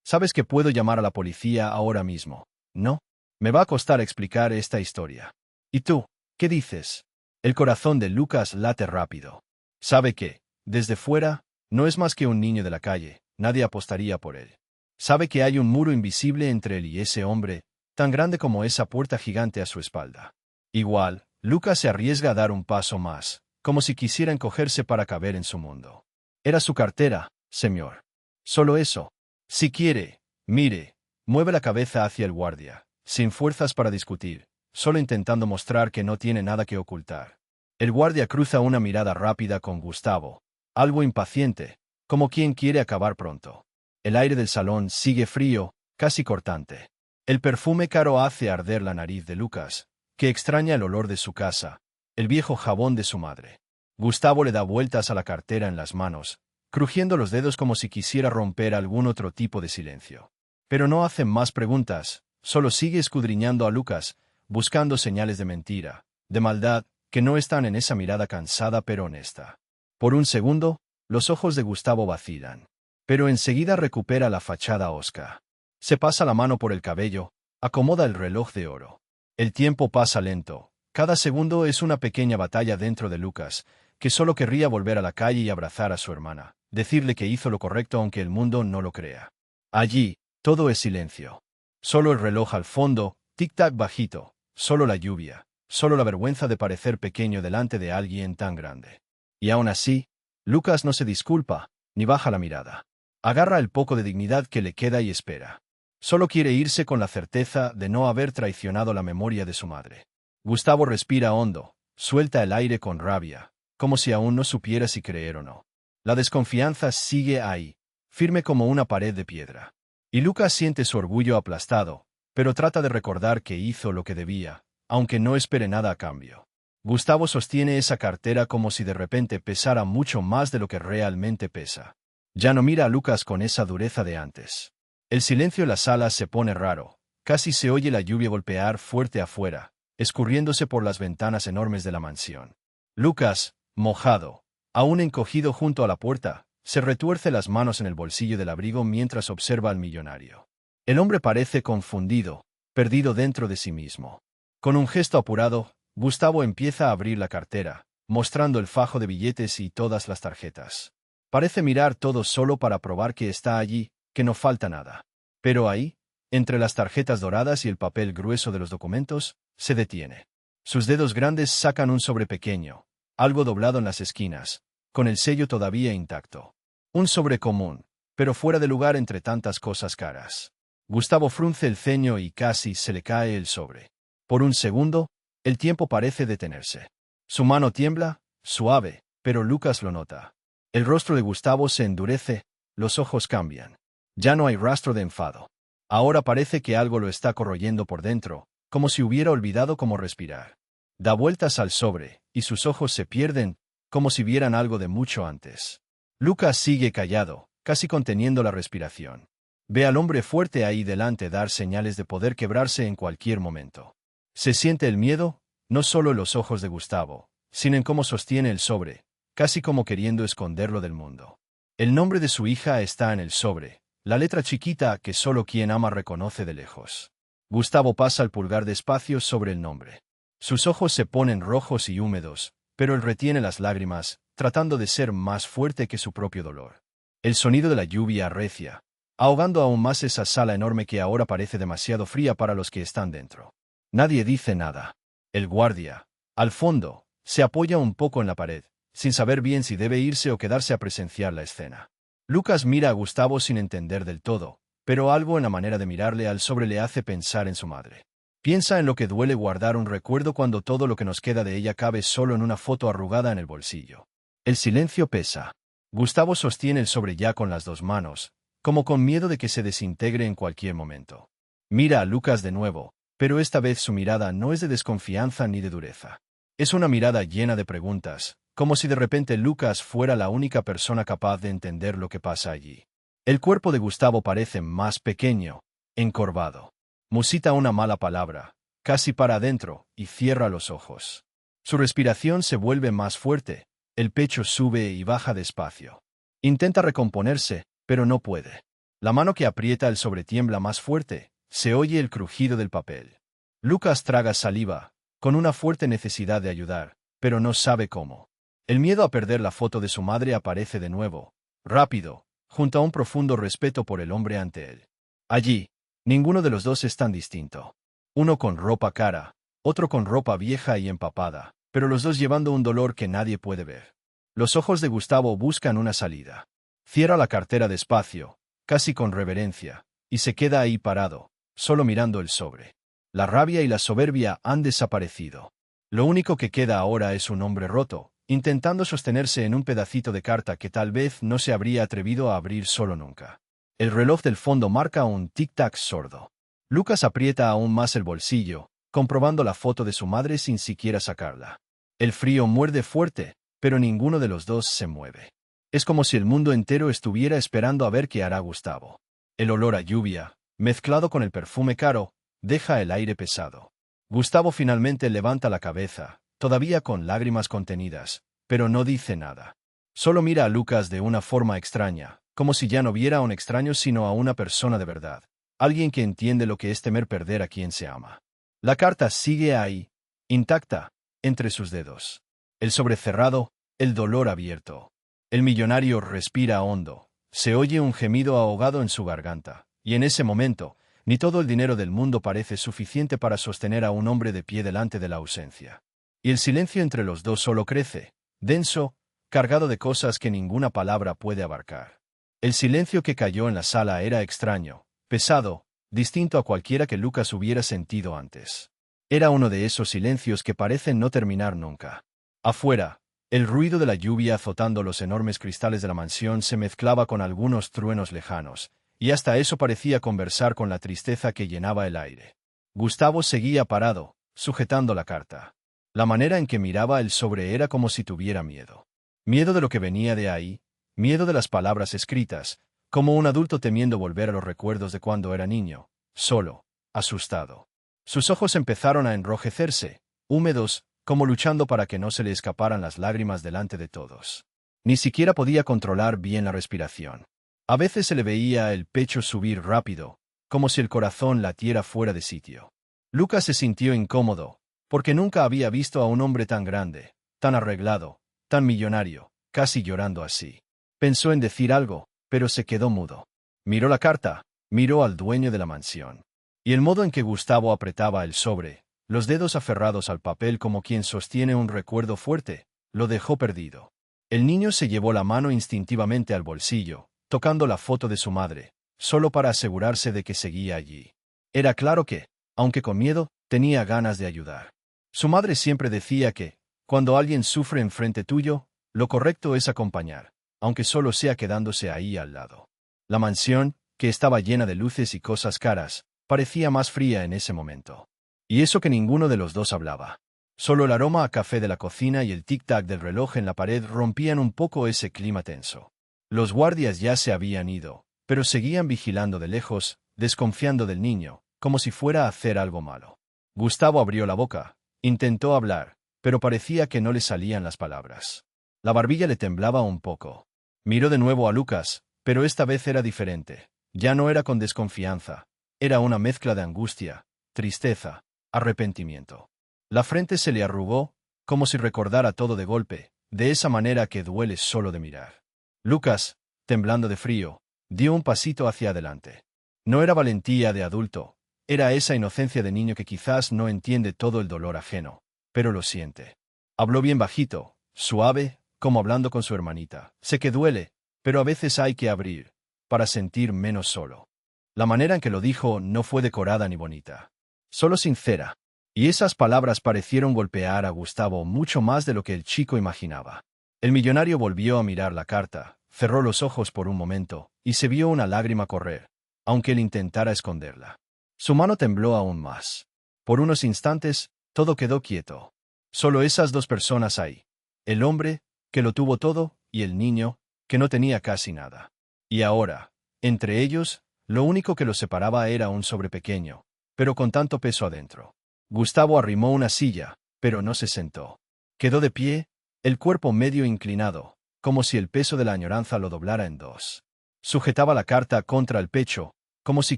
Sabes que puedo llamar a la policía ahora mismo, ¿no? Me va a costar explicar esta historia. ¿Y tú, qué dices? El corazón de Lucas late rápido. Sabe que, desde fuera, no es más que un niño de la calle, nadie apostaría por él. Sabe que hay un muro invisible entre él y ese hombre, tan grande como esa puerta gigante a su espalda. Igual, Lucas se arriesga a dar un paso más, como si quisiera encogerse para caber en su mundo. Era su cartera, señor. Solo eso. Si quiere, mire, mueve la cabeza hacia el guardia, sin fuerzas para discutir, solo intentando mostrar que no tiene nada que ocultar. El guardia cruza una mirada rápida con Gustavo, algo impaciente, como quien quiere acabar pronto. El aire del salón sigue frío, casi cortante. El perfume caro hace arder la nariz de Lucas, que extraña el olor de su casa, el viejo jabón de su madre. Gustavo le da vueltas a la cartera en las manos, crujiendo los dedos como si quisiera romper algún otro tipo de silencio. Pero no hace más preguntas, solo sigue escudriñando a Lucas, buscando señales de mentira, de maldad, que no están en esa mirada cansada pero honesta. Por un segundo, los ojos de Gustavo vacilan. Pero enseguida recupera la fachada hosca. Se pasa la mano por el cabello, acomoda el reloj de oro. El tiempo pasa lento. Cada segundo es una pequeña batalla dentro de Lucas, que solo querría volver a la calle y abrazar a su hermana, decirle que hizo lo correcto aunque el mundo no lo crea. Allí, todo es silencio. Solo el reloj al fondo, tic-tac bajito, solo la lluvia, solo la vergüenza de parecer pequeño delante de alguien tan grande. Y aún así, Lucas no se disculpa, ni baja la mirada. Agarra el poco de dignidad que le queda y espera. Solo quiere irse con la certeza de no haber traicionado la memoria de su madre. Gustavo respira hondo, suelta el aire con rabia, como si aún no supiera si creer o no. La desconfianza sigue ahí, firme como una pared de piedra. Y Lucas siente su orgullo aplastado, pero trata de recordar que hizo lo que debía, aunque no espere nada a cambio. Gustavo sostiene esa cartera como si de repente pesara mucho más de lo que realmente pesa. Ya no mira a Lucas con esa dureza de antes. El silencio en la sala se pone raro, casi se oye la lluvia golpear fuerte afuera, escurriéndose por las ventanas enormes de la mansión. Lucas, mojado, aún encogido junto a la puerta, se retuerce las manos en el bolsillo del abrigo mientras observa al millonario. El hombre parece confundido, perdido dentro de sí mismo. Con un gesto apurado, Gustavo empieza a abrir la cartera, mostrando el fajo de billetes y todas las tarjetas. Parece mirar todo solo para probar que está allí, que no falta nada. Pero ahí, entre las tarjetas doradas y el papel grueso de los documentos, se detiene. Sus dedos grandes sacan un sobre pequeño, algo doblado en las esquinas, con el sello todavía intacto. Un sobre común, pero fuera de lugar entre tantas cosas caras. Gustavo frunce el ceño y casi se le cae el sobre. Por un segundo, el tiempo parece detenerse. Su mano tiembla, suave, pero Lucas lo nota. El rostro de Gustavo se endurece, los ojos cambian. Ya no hay rastro de enfado. Ahora parece que algo lo está corroyendo por dentro, como si hubiera olvidado cómo respirar. Da vueltas al sobre, y sus ojos se pierden, como si vieran algo de mucho antes. Lucas sigue callado, casi conteniendo la respiración. Ve al hombre fuerte ahí delante dar señales de poder quebrarse en cualquier momento. Se siente el miedo, no solo en los ojos de Gustavo, sino en cómo sostiene el sobre, casi como queriendo esconderlo del mundo. El nombre de su hija está en el sobre, la letra chiquita que solo quien ama reconoce de lejos. Gustavo pasa el pulgar despacio sobre el nombre. Sus ojos se ponen rojos y húmedos, pero él retiene las lágrimas, tratando de ser más fuerte que su propio dolor. El sonido de la lluvia arrecia, ahogando aún más esa sala enorme que ahora parece demasiado fría para los que están dentro. Nadie dice nada. El guardia, al fondo, se apoya un poco en la pared, sin saber bien si debe irse o quedarse a presenciar la escena. Lucas mira a Gustavo sin entender del todo, pero algo en la manera de mirarle al sobre le hace pensar en su madre. Piensa en lo que duele guardar un recuerdo cuando todo lo que nos queda de ella cabe solo en una foto arrugada en el bolsillo. El silencio pesa. Gustavo sostiene el sobre ya con las dos manos, como con miedo de que se desintegre en cualquier momento. Mira a Lucas de nuevo, pero esta vez su mirada no es de desconfianza ni de dureza. Es una mirada llena de preguntas, como si de repente Lucas fuera la única persona capaz de entender lo que pasa allí. El cuerpo de Gustavo parece más pequeño, encorvado. Musita una mala palabra, casi para adentro, y cierra los ojos. Su respiración se vuelve más fuerte, el pecho sube y baja despacio. Intenta recomponerse, pero no puede. La mano que aprieta el sobre tiembla más fuerte, se oye el crujido del papel. Lucas traga saliva, con una fuerte necesidad de ayudar, pero no sabe cómo. El miedo a perder la foto de su madre aparece de nuevo, rápido, junto a un profundo respeto por el hombre ante él. Allí, ninguno de los dos es tan distinto. Uno con ropa cara, otro con ropa vieja y empapada, pero los dos llevando un dolor que nadie puede ver. Los ojos de Gustavo buscan una salida. Cierra la cartera despacio, casi con reverencia, y se queda ahí parado, solo mirando el sobre. La rabia y la soberbia han desaparecido. Lo único que queda ahora es un hombre roto, intentando sostenerse en un pedacito de carta que tal vez no se habría atrevido a abrir solo nunca. El reloj del fondo marca un tic-tac sordo. Lucas aprieta aún más el bolsillo, comprobando la foto de su madre sin siquiera sacarla. El frío muerde fuerte, pero ninguno de los dos se mueve. Es como si el mundo entero estuviera esperando a ver qué hará Gustavo. El olor a lluvia, mezclado con el perfume caro, deja el aire pesado. Gustavo finalmente levanta la cabeza, todavía con lágrimas contenidas, pero no dice nada. Solo mira a Lucas de una forma extraña, como si ya no viera a un extraño sino a una persona de verdad, alguien que entiende lo que es temer perder a quien se ama. La carta sigue ahí, intacta, entre sus dedos. El sobre cerrado, el dolor abierto. El millonario respira hondo, se oye un gemido ahogado en su garganta, y en ese momento, ni todo el dinero del mundo parece suficiente para sostener a un hombre de pie delante de la ausencia. Y el silencio entre los dos solo crece, denso, cargado de cosas que ninguna palabra puede abarcar. El silencio que cayó en la sala era extraño, pesado, distinto a cualquiera que Lucas hubiera sentido antes. Era uno de esos silencios que parecen no terminar nunca. Afuera, el ruido de la lluvia azotando los enormes cristales de la mansión se mezclaba con algunos truenos lejanos, y hasta eso parecía conversar con la tristeza que llenaba el aire. Gustavo seguía parado, sujetando la carta. La manera en que miraba el sobre era como si tuviera miedo. Miedo de lo que venía de ahí, miedo de las palabras escritas, como un adulto temiendo volver a los recuerdos de cuando era niño, solo, asustado. Sus ojos empezaron a enrojecerse, húmedos, como luchando para que no se le escaparan las lágrimas delante de todos. Ni siquiera podía controlar bien la respiración. A veces se le veía el pecho subir rápido, como si el corazón latiera fuera de sitio. Lucas se sintió incómodo, porque nunca había visto a un hombre tan grande, tan arreglado, tan millonario, casi llorando así. Pensó en decir algo, pero se quedó mudo. Miró la carta, miró al dueño de la mansión. Y el modo en que Gustavo apretaba el sobre, los dedos aferrados al papel como quien sostiene un recuerdo fuerte, lo dejó perdido. El niño se llevó la mano instintivamente al bolsillo, tocando la foto de su madre, solo para asegurarse de que seguía allí. Era claro que, aunque con miedo, tenía ganas de ayudar. Su madre siempre decía que, cuando alguien sufre enfrente tuyo, lo correcto es acompañar, aunque solo sea quedándose ahí al lado. La mansión, que estaba llena de luces y cosas caras, parecía más fría en ese momento. Y eso que ninguno de los dos hablaba. Solo el aroma a café de la cocina y el tic-tac del reloj en la pared rompían un poco ese clima tenso. Los guardias ya se habían ido, pero seguían vigilando de lejos, desconfiando del niño, como si fuera a hacer algo malo. Gustavo abrió la boca, intentó hablar, pero parecía que no le salían las palabras. La barbilla le temblaba un poco. Miró de nuevo a Lucas, pero esta vez era diferente. Ya no era con desconfianza, era una mezcla de angustia, tristeza, arrepentimiento. La frente se le arrugó, como si recordara todo de golpe, de esa manera que duele solo de mirar. Lucas, temblando de frío, dio un pasito hacia adelante. No era valentía de adulto, era esa inocencia de niño que quizás no entiende todo el dolor ajeno, pero lo siente. Habló bien bajito, suave, como hablando con su hermanita. Sé que duele, pero a veces hay que abrir, para sentir menos solo. La manera en que lo dijo no fue decorada ni bonita, solo sincera. Y esas palabras parecieron golpear a Gustavo mucho más de lo que el chico imaginaba. El millonario volvió a mirar la carta, cerró los ojos por un momento, y se vio una lágrima correr, aunque él intentara esconderla. Su mano tembló aún más. Por unos instantes, todo quedó quieto. Solo esas dos personas ahí. El hombre, que lo tuvo todo, y el niño, que no tenía casi nada. Y ahora, entre ellos, lo único que los separaba era un sobre pequeño, pero con tanto peso adentro. Gustavo arrimó una silla, pero no se sentó. Quedó de pie, el cuerpo medio inclinado, como si el peso de la añoranza lo doblara en dos. Sujetaba la carta contra el pecho, como si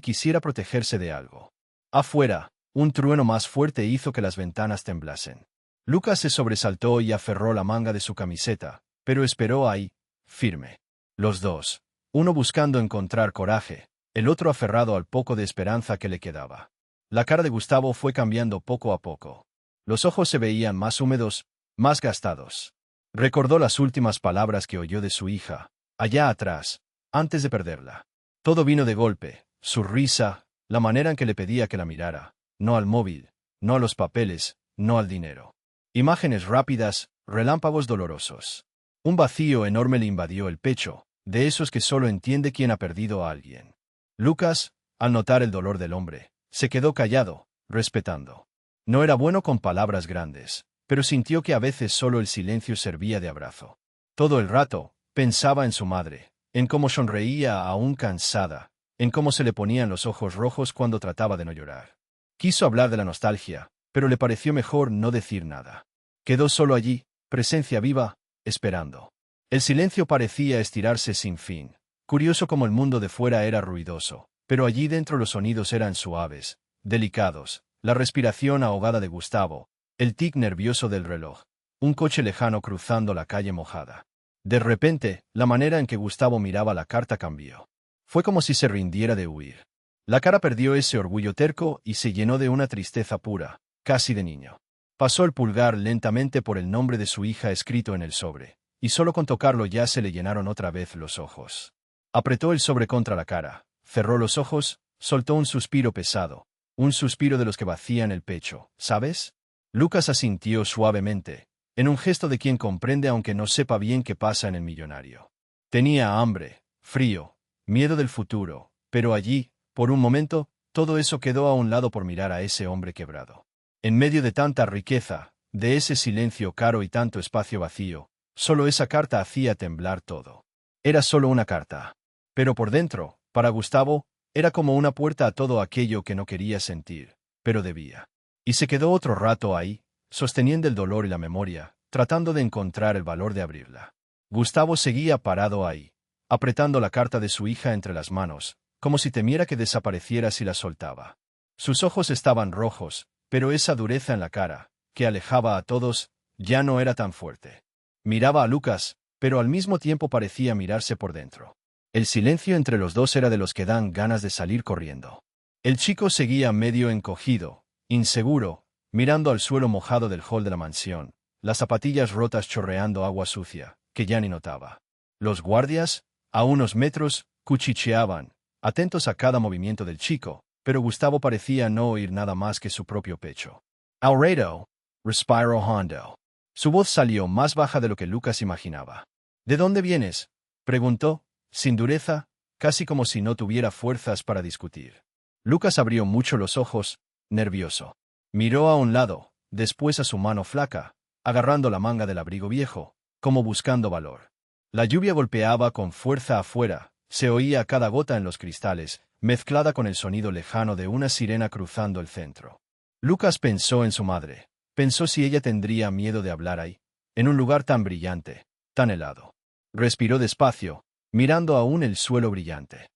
quisiera protegerse de algo. Afuera, un trueno más fuerte hizo que las ventanas temblasen. Lucas se sobresaltó y aferró la manga de su camiseta, pero esperó ahí, firme. Los dos, uno buscando encontrar coraje, el otro aferrado al poco de esperanza que le quedaba. La cara de Gustavo fue cambiando poco a poco. Los ojos se veían más húmedos, más gastados. Recordó las últimas palabras que oyó de su hija, allá atrás, antes de perderla. Todo vino de golpe, su risa, la manera en que le pedía que la mirara, no al móvil, no a los papeles, no al dinero. Imágenes rápidas, relámpagos dolorosos. Un vacío enorme le invadió el pecho, de esos que solo entiende quien ha perdido a alguien. Lucas, al notar el dolor del hombre, se quedó callado, respetando. No era bueno con palabras grandes, pero sintió que a veces solo el silencio servía de abrazo. Todo el rato, pensaba en su madre, en cómo sonreía aún cansada, en cómo se le ponían los ojos rojos cuando trataba de no llorar. Quiso hablar de la nostalgia, pero le pareció mejor no decir nada. Quedó solo allí, presencia viva, esperando. El silencio parecía estirarse sin fin. Curioso como el mundo de fuera era ruidoso, pero allí dentro los sonidos eran suaves, delicados, la respiración ahogada de Gustavo, el tic nervioso del reloj, un coche lejano cruzando la calle mojada. De repente, la manera en que Gustavo miraba la carta cambió. Fue como si se rindiera de huir. La cara perdió ese orgullo terco y se llenó de una tristeza pura, casi de niño. Pasó el pulgar lentamente por el nombre de su hija escrito en el sobre, y solo con tocarlo ya se le llenaron otra vez los ojos. Apretó el sobre contra la cara, cerró los ojos, soltó un suspiro pesado, un suspiro de los que vacían el pecho, ¿sabes? Lucas asintió suavemente, en un gesto de quien comprende aunque no sepa bien qué pasa en el millonario. Tenía hambre, frío, miedo del futuro, pero allí, por un momento, todo eso quedó a un lado por mirar a ese hombre quebrado. En medio de tanta riqueza, de ese silencio caro y tanto espacio vacío, solo esa carta hacía temblar todo. Era solo una carta. Pero por dentro, para Gustavo, era como una puerta a todo aquello que no quería sentir, pero debía. Y se quedó otro rato ahí, sosteniendo el dolor y la memoria, tratando de encontrar el valor de abrirla. Gustavo seguía parado ahí, apretando la carta de su hija entre las manos, como si temiera que desapareciera si la soltaba. Sus ojos estaban rojos, pero esa dureza en la cara, que alejaba a todos, ya no era tan fuerte. Miraba a Lucas, pero al mismo tiempo parecía mirarse por dentro. El silencio entre los dos era de los que dan ganas de salir corriendo. El chico seguía medio encogido, inseguro, mirando al suelo mojado del hall de la mansión, las zapatillas rotas chorreando agua sucia, que ya ni notaba. Los guardias, a unos metros, cuchicheaban, atentos a cada movimiento del chico, pero Gustavo parecía no oír nada más que su propio pecho. Alredo, respiró hondo. Su voz salió más baja de lo que Lucas imaginaba. ¿De dónde vienes?, preguntó, sin dureza, casi como si no tuviera fuerzas para discutir. Lucas abrió mucho los ojos, nervioso. Miró a un lado, después a su mano flaca, agarrando la manga del abrigo viejo, como buscando valor. La lluvia golpeaba con fuerza afuera, se oía cada gota en los cristales, mezclada con el sonido lejano de una sirena cruzando el centro. Lucas pensó en su madre. Pensó si ella tendría miedo de hablar ahí, en un lugar tan brillante, tan helado. Respiró despacio, mirando aún el suelo brillante.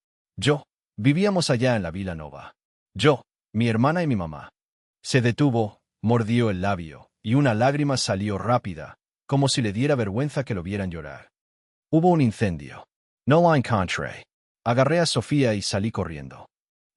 Vivíamos allá en la Vila Nova. Mi hermana y mi mamá. Se detuvo, mordió el labio, y una lágrima salió rápida, como si le diera vergüenza que lo vieran llorar. Hubo un incendio. No la encontré. Agarré a Sofía y salí corriendo.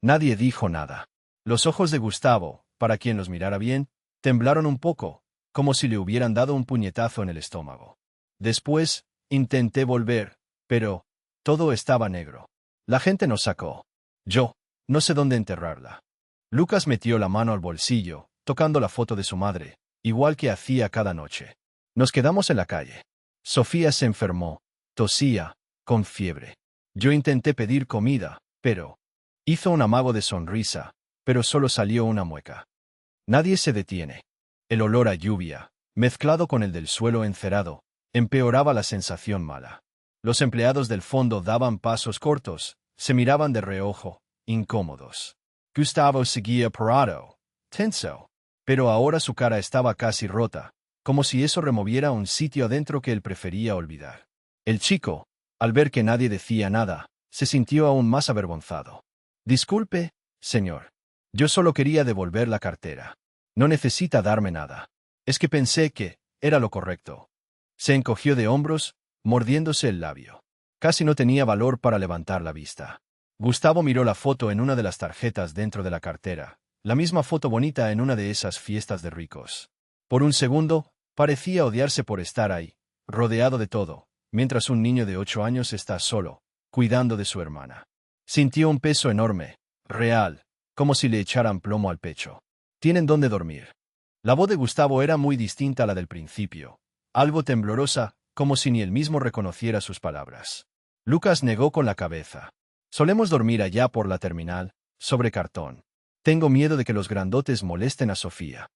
Nadie dijo nada. Los ojos de Gustavo, para quien los mirara bien, temblaron un poco, como si le hubieran dado un puñetazo en el estómago. Después, intenté volver, pero todo estaba negro. La gente nos sacó. No sé dónde enterrarla. Lucas metió la mano al bolsillo, tocando la foto de su madre, igual que hacía cada noche. Nos quedamos en la calle. Sofía se enfermó, tosía, con fiebre. Yo intenté pedir comida, pero hizo un amago de sonrisa, pero solo salió una mueca. Nadie se detiene. El olor a lluvia, mezclado con el del suelo encerado, empeoraba la sensación mala. Los empleados del fondo daban pasos cortos, se miraban de reojo, incómodos. Gustavo seguía parado, tenso, pero ahora su cara estaba casi rota, como si eso removiera un sitio adentro que él prefería olvidar. El chico, al ver que nadie decía nada, se sintió aún más avergonzado. Disculpe, señor. Yo solo quería devolver la cartera. No necesita darme nada. Es que pensé que era lo correcto. Se encogió de hombros, mordiéndose el labio. Casi no tenía valor para levantar la vista. Gustavo miró la foto en una de las tarjetas dentro de la cartera, la misma foto bonita en una de esas fiestas de ricos. Por un segundo, parecía odiarse por estar ahí, rodeado de todo, mientras un niño de 8 años está solo, cuidando de su hermana. Sintió un peso enorme, real, como si le echaran plomo al pecho. ¿Tienen dónde dormir? La voz de Gustavo era muy distinta a la del principio, algo temblorosa, como si ni él mismo reconociera sus palabras. Lucas negó con la cabeza. Solemos dormir allá por la terminal, sobre cartón. Tengo miedo de que los grandotes molesten a Sofía.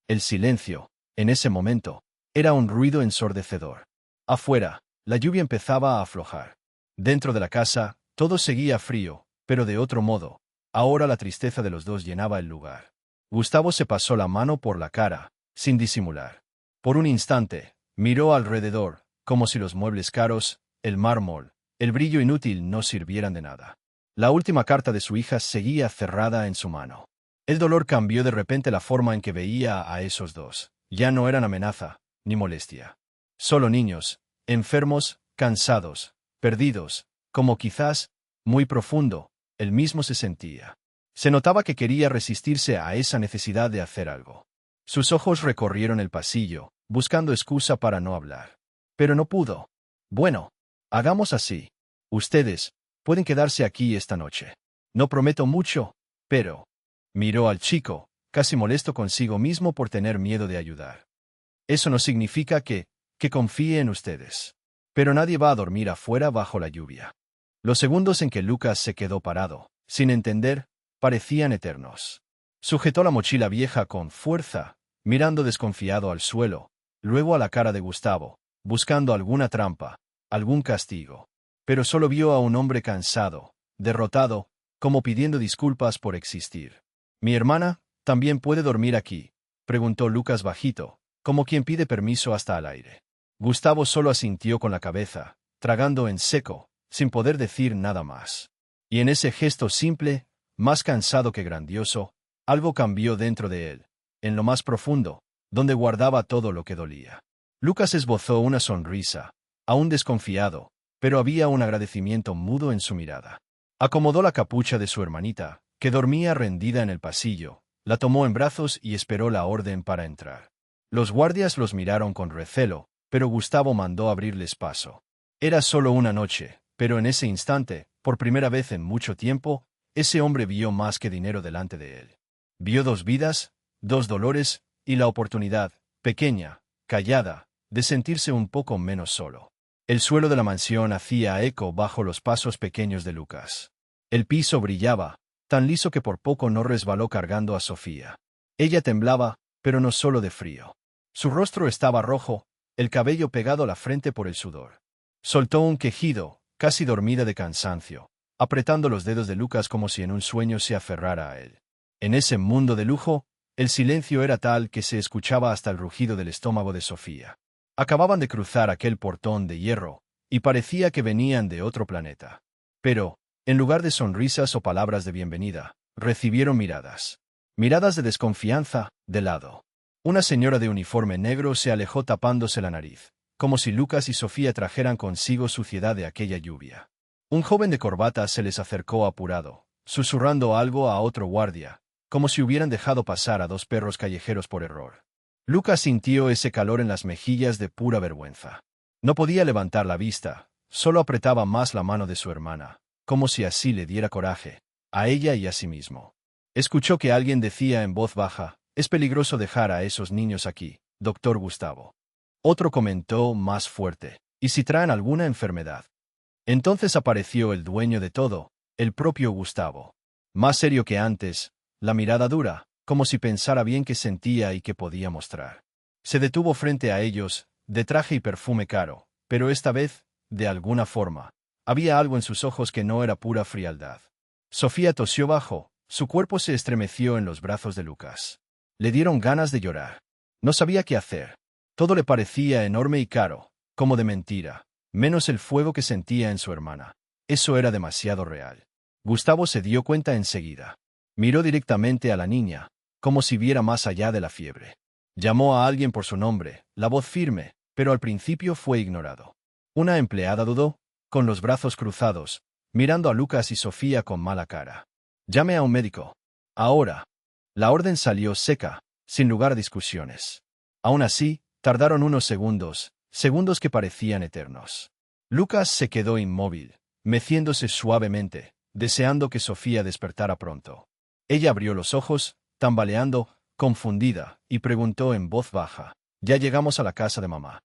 El silencio, en ese momento, era un ruido ensordecedor. Afuera, la lluvia empezaba a aflojar. Dentro de la casa, todo seguía frío, pero de otro modo. Ahora la tristeza de los dos llenaba el lugar. Gustavo se pasó la mano por la cara, sin disimular. Por un instante, miró alrededor, como si los muebles caros, el mármol, el brillo inútil no sirvieran de nada. La última carta de su hija seguía cerrada en su mano. El dolor cambió de repente la forma en que veía a esos dos. Ya no eran amenaza, ni molestia. Solo niños, enfermos, cansados, perdidos, como quizás, muy profundo, él mismo se sentía. Se notaba que quería resistirse a esa necesidad de hacer algo. Sus ojos recorrieron el pasillo, buscando excusa para no hablar. Pero no pudo. Bueno, hagamos así. Ustedes pueden quedarse aquí esta noche. No prometo mucho, pero... Miró al chico, casi molesto consigo mismo por tener miedo de ayudar. Eso no significa que confíe en ustedes. Pero nadie va a dormir afuera bajo la lluvia. Los segundos en que Lucas se quedó parado, sin entender, parecían eternos. Sujetó la mochila vieja con fuerza, mirando desconfiado al suelo, luego a la cara de Gustavo, buscando alguna trampa, algún castigo. Pero solo vio a un hombre cansado, derrotado, como pidiendo disculpas por existir. «¿Mi hermana también puede dormir aquí?», preguntó Lucas bajito, como quien pide permiso hasta al aire. Gustavo solo asintió con la cabeza, tragando en seco, sin poder decir nada más. Y en ese gesto simple, más cansado que grandioso, algo cambió dentro de él, en lo más profundo, donde guardaba todo lo que dolía. Lucas esbozó una sonrisa, aún desconfiado, pero había un agradecimiento mudo en su mirada. Acomodó la capucha de su hermanita, que dormía rendida en el pasillo, la tomó en brazos y esperó la orden para entrar. Los guardias los miraron con recelo, pero Gustavo mandó abrirles paso. Era solo una noche, pero en ese instante, por primera vez en mucho tiempo, ese hombre vio más que dinero delante de él. Vio dos vidas, dos dolores, y la oportunidad, pequeña, callada, de sentirse un poco menos solo. El suelo de la mansión hacía eco bajo los pasos pequeños de Lucas. El piso brillaba, tan liso que por poco no resbaló cargando a Sofía. Ella temblaba, pero no solo de frío. Su rostro estaba rojo, el cabello pegado a la frente por el sudor. Soltó un quejido, casi dormida de cansancio, apretando los dedos de Lucas como si en un sueño se aferrara a él. En ese mundo de lujo, el silencio era tal que se escuchaba hasta el rugido del estómago de Sofía. Acababan de cruzar aquel portón de hierro, y parecía que venían de otro planeta. Pero, en lugar de sonrisas o palabras de bienvenida, recibieron miradas. Miradas de desconfianza, de lado. Una señora de uniforme negro se alejó tapándose la nariz, como si Lucas y Sofía trajeran consigo suciedad de aquella lluvia. Un joven de corbata se les acercó apurado, susurrando algo a otro guardia, como si hubieran dejado pasar a dos perros callejeros por error. Lucas sintió ese calor en las mejillas de pura vergüenza. No podía levantar la vista, solo apretaba más la mano de su hermana, como si así le diera coraje, a ella y a sí mismo. Escuchó que alguien decía en voz baja: «Es peligroso dejar a esos niños aquí, doctor Gustavo». Otro comentó más fuerte: «¿Y si traen alguna enfermedad?». Entonces apareció el dueño de todo, el propio Gustavo. Más serio que antes, la mirada dura, como si pensara bien qué sentía y qué podía mostrar. Se detuvo frente a ellos, de traje y perfume caro, pero esta vez, de alguna forma, había algo en sus ojos que no era pura frialdad. Sofía tosió bajo, su cuerpo se estremeció en los brazos de Lucas. Le dieron ganas de llorar. No sabía qué hacer. Todo le parecía enorme y caro, como de mentira, menos el fuego que sentía en su hermana. Eso era demasiado real. Gustavo se dio cuenta enseguida. Miró directamente a la niña, como si viera más allá de la fiebre. Llamó a alguien por su nombre, la voz firme, pero al principio fue ignorado. Una empleada dudó, con los brazos cruzados, mirando a Lucas y Sofía con mala cara. «Llame a un médico. Ahora». La orden salió seca, sin lugar a discusiones. Aún así, tardaron unos segundos, segundos que parecían eternos. Lucas se quedó inmóvil, meciéndose suavemente, deseando que Sofía despertara pronto. Ella abrió los ojos, tambaleando, confundida, y preguntó en voz baja: «¿Ya llegamos a la casa de mamá?».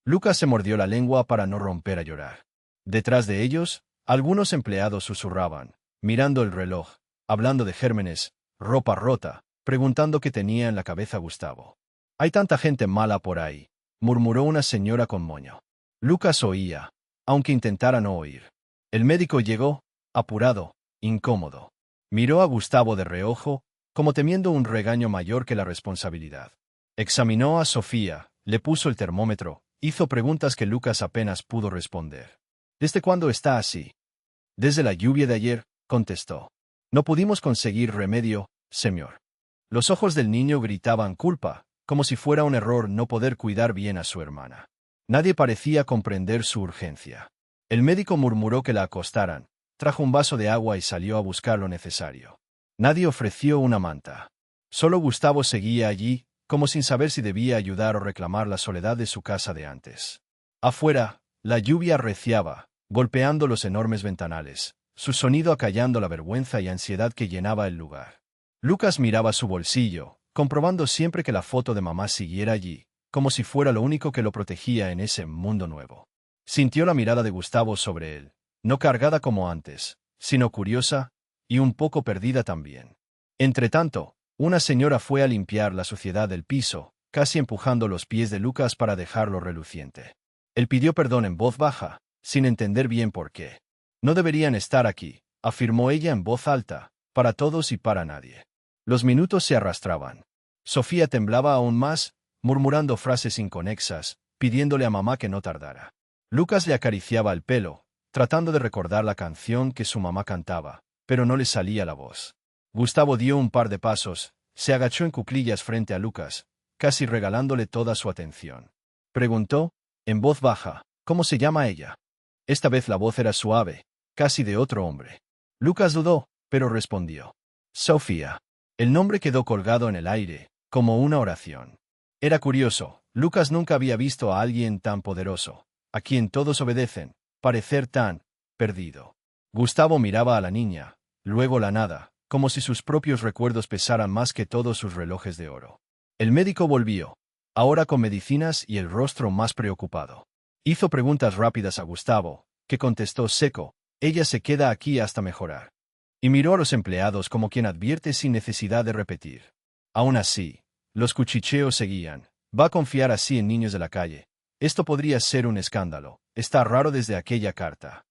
Lucas se mordió la lengua para no romper a llorar. Detrás de ellos, algunos empleados susurraban, mirando el reloj, hablando de gérmenes, ropa rota, preguntando qué tenía en la cabeza Gustavo. «Hay tanta gente mala por ahí», murmuró una señora con moño. Lucas oía, aunque intentara no oír. El médico llegó, apurado, incómodo. Miró a Gustavo de reojo, como temiendo un regaño mayor que la responsabilidad. Examinó a Sofía, le puso el termómetro, hizo preguntas que Lucas apenas pudo responder. «¿Desde cuándo está así?» «Desde la lluvia de ayer», contestó. «No pudimos conseguir remedio, señor». Los ojos del niño gritaban culpa, como si fuera un error no poder cuidar bien a su hermana. Nadie parecía comprender su urgencia. El médico murmuró que la acostaran, trajo un vaso de agua y salió a buscar lo necesario. Nadie ofreció una manta. Solo Gustavo seguía allí, como sin saber si debía ayudar o reclamar la soledad de su casa de antes. Afuera, la lluvia arreciaba, golpeando los enormes ventanales, su sonido acallando la vergüenza y ansiedad que llenaba el lugar. Lucas miraba su bolsillo, comprobando siempre que la foto de mamá siguiera allí, como si fuera lo único que lo protegía en ese mundo nuevo. Sintió la mirada de Gustavo sobre él, no cargada como antes, sino curiosa, y un poco perdida también. Entretanto, una señora fue a limpiar la suciedad del piso, casi empujando los pies de Lucas para dejarlo reluciente. Él pidió perdón en voz baja, sin entender bien por qué. «No deberían estar aquí», afirmó ella en voz alta, para todos y para nadie. Los minutos se arrastraban. Sofía temblaba aún más, murmurando frases inconexas, pidiéndole a mamá que no tardara. Lucas le acariciaba el pelo, tratando de recordar la canción que su mamá cantaba, pero no le salía la voz. Gustavo dio un par de pasos, se agachó en cuclillas frente a Lucas, casi regalándole toda su atención. Preguntó, en voz baja, ¿cómo se llama ella? Esta vez la voz era suave, casi de otro hombre. Lucas dudó, pero respondió. Sofía. El nombre quedó colgado en el aire, como una oración. Era curioso, Lucas nunca había visto a alguien tan poderoso, a quien todos obedecen, parecer tan perdido. Gustavo miraba a la niña, luego la nada, como si sus propios recuerdos pesaran más que todos sus relojes de oro. El médico volvió, ahora con medicinas y el rostro más preocupado. Hizo preguntas rápidas a Gustavo, que contestó seco, «Ella se queda aquí hasta mejorar». Y miró a los empleados como quien advierte sin necesidad de repetir. Aún así, los cuchicheos seguían. «Va a confiar así en niños de la calle. Esto podría ser un escándalo. Está raro desde aquella carta».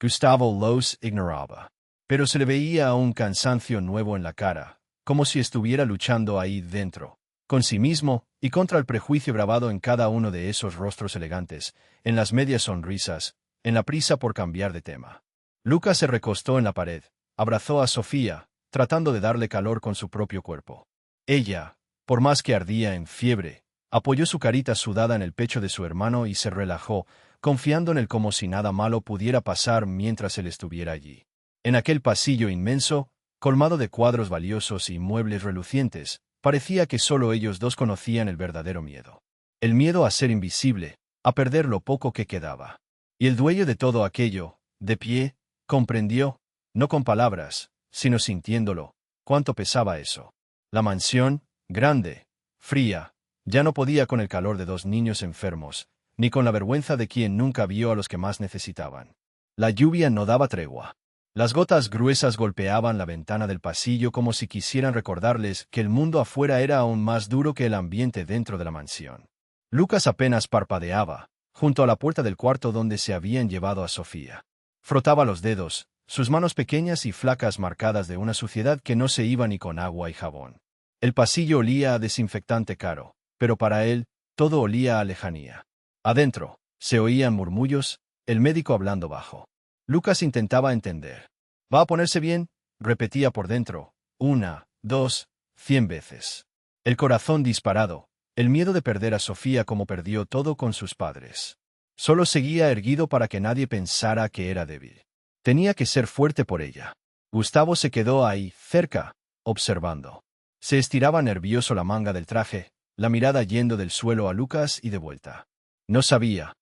Gustavo los ignoraba. Pero se le veía un cansancio nuevo en la cara, como si estuviera luchando ahí dentro, con sí mismo y contra el prejuicio grabado en cada uno de esos rostros elegantes, en las medias sonrisas, en la prisa por cambiar de tema. Lucas se recostó en la pared, abrazó a Sofía, tratando de darle calor con su propio cuerpo. Ella, por más que ardía en fiebre, apoyó su carita sudada en el pecho de su hermano y se relajó, confiando en él como si nada malo pudiera pasar mientras él estuviera allí. En aquel pasillo inmenso, colmado de cuadros valiosos y muebles relucientes, parecía que solo ellos dos conocían el verdadero miedo. El miedo a ser invisible, a perder lo poco que quedaba. Y el dueño de todo aquello, de pie, comprendió, no con palabras, sino sintiéndolo, cuánto pesaba eso. La mansión, grande, fría, ya no podía con el calor de dos niños enfermos, ni con la vergüenza de quien nunca vio a los que más necesitaban. La lluvia no daba tregua. Las gotas gruesas golpeaban la ventana del pasillo como si quisieran recordarles que el mundo afuera era aún más duro que el ambiente dentro de la mansión. Lucas apenas parpadeaba, junto a la puerta del cuarto donde se habían llevado a Sofía. Frotaba los dedos, sus manos pequeñas y flacas marcadas de una suciedad que no se iba ni con agua y jabón. El pasillo olía a desinfectante caro, pero para él, todo olía a lejanía. Adentro, se oían murmullos, el médico hablando bajo. Lucas intentaba entender. «¿Va a ponerse bien?», repetía por dentro, 1, 2, 100 veces. El corazón disparado, el miedo de perder a Sofía como perdió todo con sus padres. Solo seguía erguido para que nadie pensara que era débil. Tenía que ser fuerte por ella. Gustavo se quedó ahí, cerca, observando. Se estiraba nervioso la manga del traje, la mirada yendo del suelo a Lucas y de vuelta. No sabía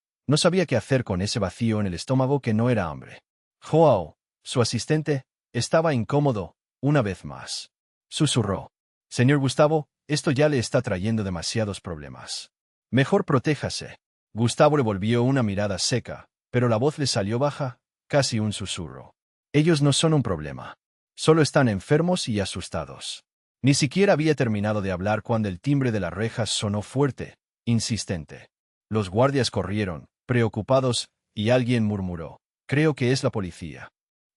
qué hacer con ese vacío en el estómago que no era hambre. Joao, su asistente, estaba incómodo, una vez más. Susurró. «Señor Gustavo, esto ya le está trayendo demasiados problemas. Mejor protéjase». Gustavo le volvió una mirada seca, pero la voz le salió baja, casi un susurro. Ellos no son un problema. Solo están enfermos y asustados. Ni siquiera había terminado de hablar cuando el timbre de las rejas sonó fuerte, insistente. Los guardias corrieron, preocupados, y alguien murmuró: «Creo que es la policía».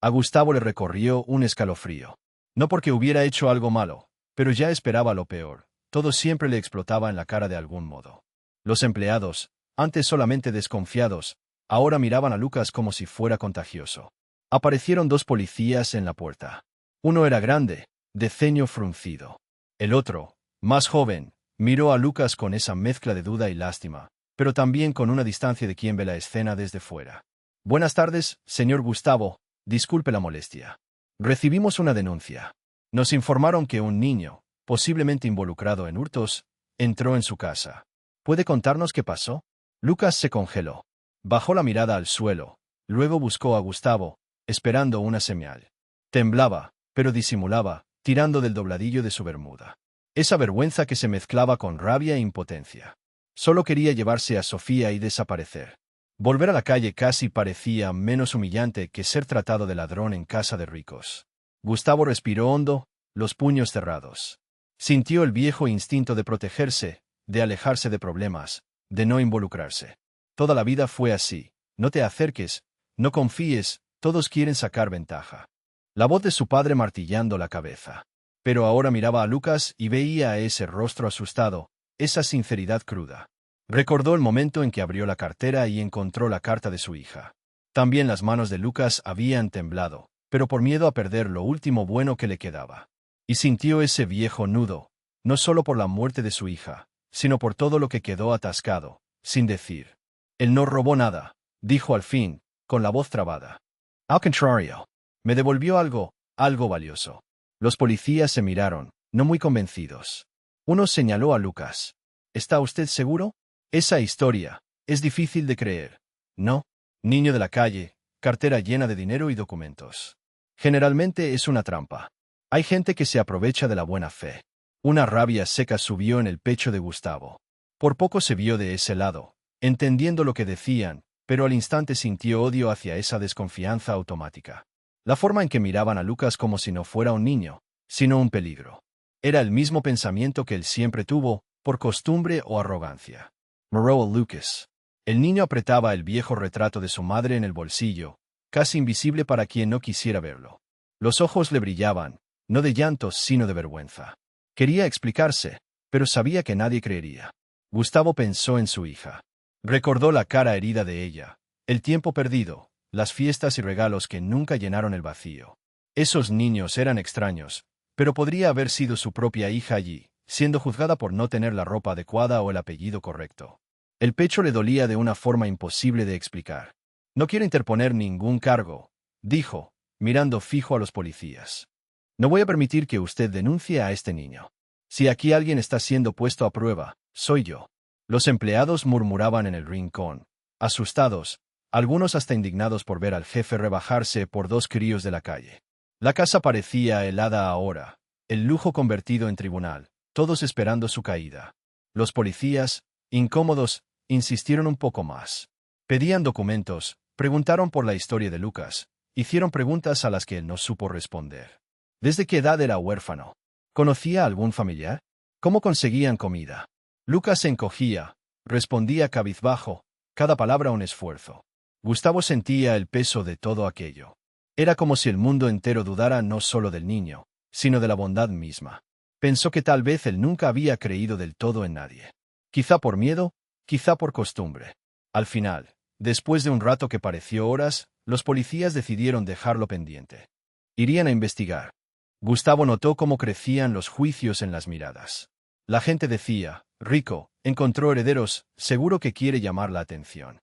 A Gustavo le recorrió un escalofrío. No porque hubiera hecho algo malo, pero ya esperaba lo peor. Todo siempre le explotaba en la cara de algún modo. Los empleados, antes solamente desconfiados, ahora miraban a Lucas como si fuera contagioso. Aparecieron dos policías en la puerta. Uno era grande, de ceño fruncido. El otro, más joven, miró a Lucas con esa mezcla de duda y lástima, pero también con una distancia de quien ve la escena desde fuera. «Buenas tardes, señor Gustavo, disculpe la molestia. Recibimos una denuncia. Nos informaron que un niño, posiblemente involucrado en hurtos, entró en su casa. ¿Puede contarnos qué pasó?» Lucas se congeló. Bajó la mirada al suelo, luego buscó a Gustavo, esperando una señal. Temblaba, pero disimulaba, tirando del dobladillo de su bermuda. Esa vergüenza que se mezclaba con rabia e impotencia. Solo quería llevarse a Sofía y desaparecer. Volver a la calle casi parecía menos humillante que ser tratado de ladrón en casa de ricos. Gustavo respiró hondo, los puños cerrados. Sintió el viejo instinto de protegerse, de alejarse de problemas, de no involucrarse. Toda la vida fue así. No te acerques, no confíes, todos quieren sacar ventaja. La voz de su padre martillando la cabeza. Pero ahora miraba a Lucas y veía ese rostro asustado, esa sinceridad cruda. Recordó el momento en que abrió la cartera y encontró la carta de su hija. También las manos de Lucas habían temblado, pero por miedo a perder lo último bueno que le quedaba. Y sintió ese viejo nudo, no solo por la muerte de su hija, sino por todo lo que quedó atascado, sin decir. Él no robó nada, dijo al fin, con la voz trabada. Al contrario, me devolvió algo valioso. Los policías se miraron, no muy convencidos. Uno señaló a Lucas. ¿Está usted seguro? Esa historia es difícil de creer. No, niño de la calle, cartera llena de dinero y documentos. Generalmente es una trampa. Hay gente que se aprovecha de la buena fe. Una rabia seca subió en el pecho de Gustavo. Por poco se vio de ese lado, entendiendo lo que decían, pero al instante sintió odio hacia esa desconfianza automática. La forma en que miraban a Lucas como si no fuera un niño, sino un peligro. Era el mismo pensamiento que él siempre tuvo, por costumbre o arrogancia. Miró a Lucas. El niño apretaba el viejo retrato de su madre en el bolsillo, casi invisible para quien no quisiera verlo. Los ojos le brillaban, no de llantos sino de vergüenza. Quería explicarse, pero sabía que nadie creería. Gustavo pensó en su hija. Recordó la cara herida de ella, el tiempo perdido, las fiestas y regalos que nunca llenaron el vacío. Esos niños eran extraños, pero podría haber sido su propia hija allí, siendo juzgada por no tener la ropa adecuada o el apellido correcto. El pecho le dolía de una forma imposible de explicar. No quiero interponer ningún cargo, dijo, mirando fijo a los policías. No voy a permitir que usted denuncie a este niño. Si aquí alguien está siendo puesto a prueba, soy yo. Los empleados murmuraban en el rincón, asustados, algunos hasta indignados por ver al jefe rebajarse por dos críos de la calle. La casa parecía helada ahora, el lujo convertido en tribunal, todos esperando su caída. Los policías, incómodos, insistieron un poco más. Pedían documentos, preguntaron por la historia de Lucas, hicieron preguntas a las que él no supo responder. ¿Desde qué edad era huérfano? ¿Conocía a algún familiar? ¿Cómo conseguían comida? Lucas se encogía, respondía cabizbajo, cada palabra un esfuerzo. Gustavo sentía el peso de todo aquello. Era como si el mundo entero dudara no solo del niño, sino de la bondad misma. Pensó que tal vez él nunca había creído del todo en nadie. Quizá por miedo, quizá por costumbre. Al final, después de un rato que pareció horas, los policías decidieron dejarlo pendiente. Irían a investigar. Gustavo notó cómo crecían los juicios en las miradas. La gente decía, rico, encontró herederos, seguro que quiere llamar la atención.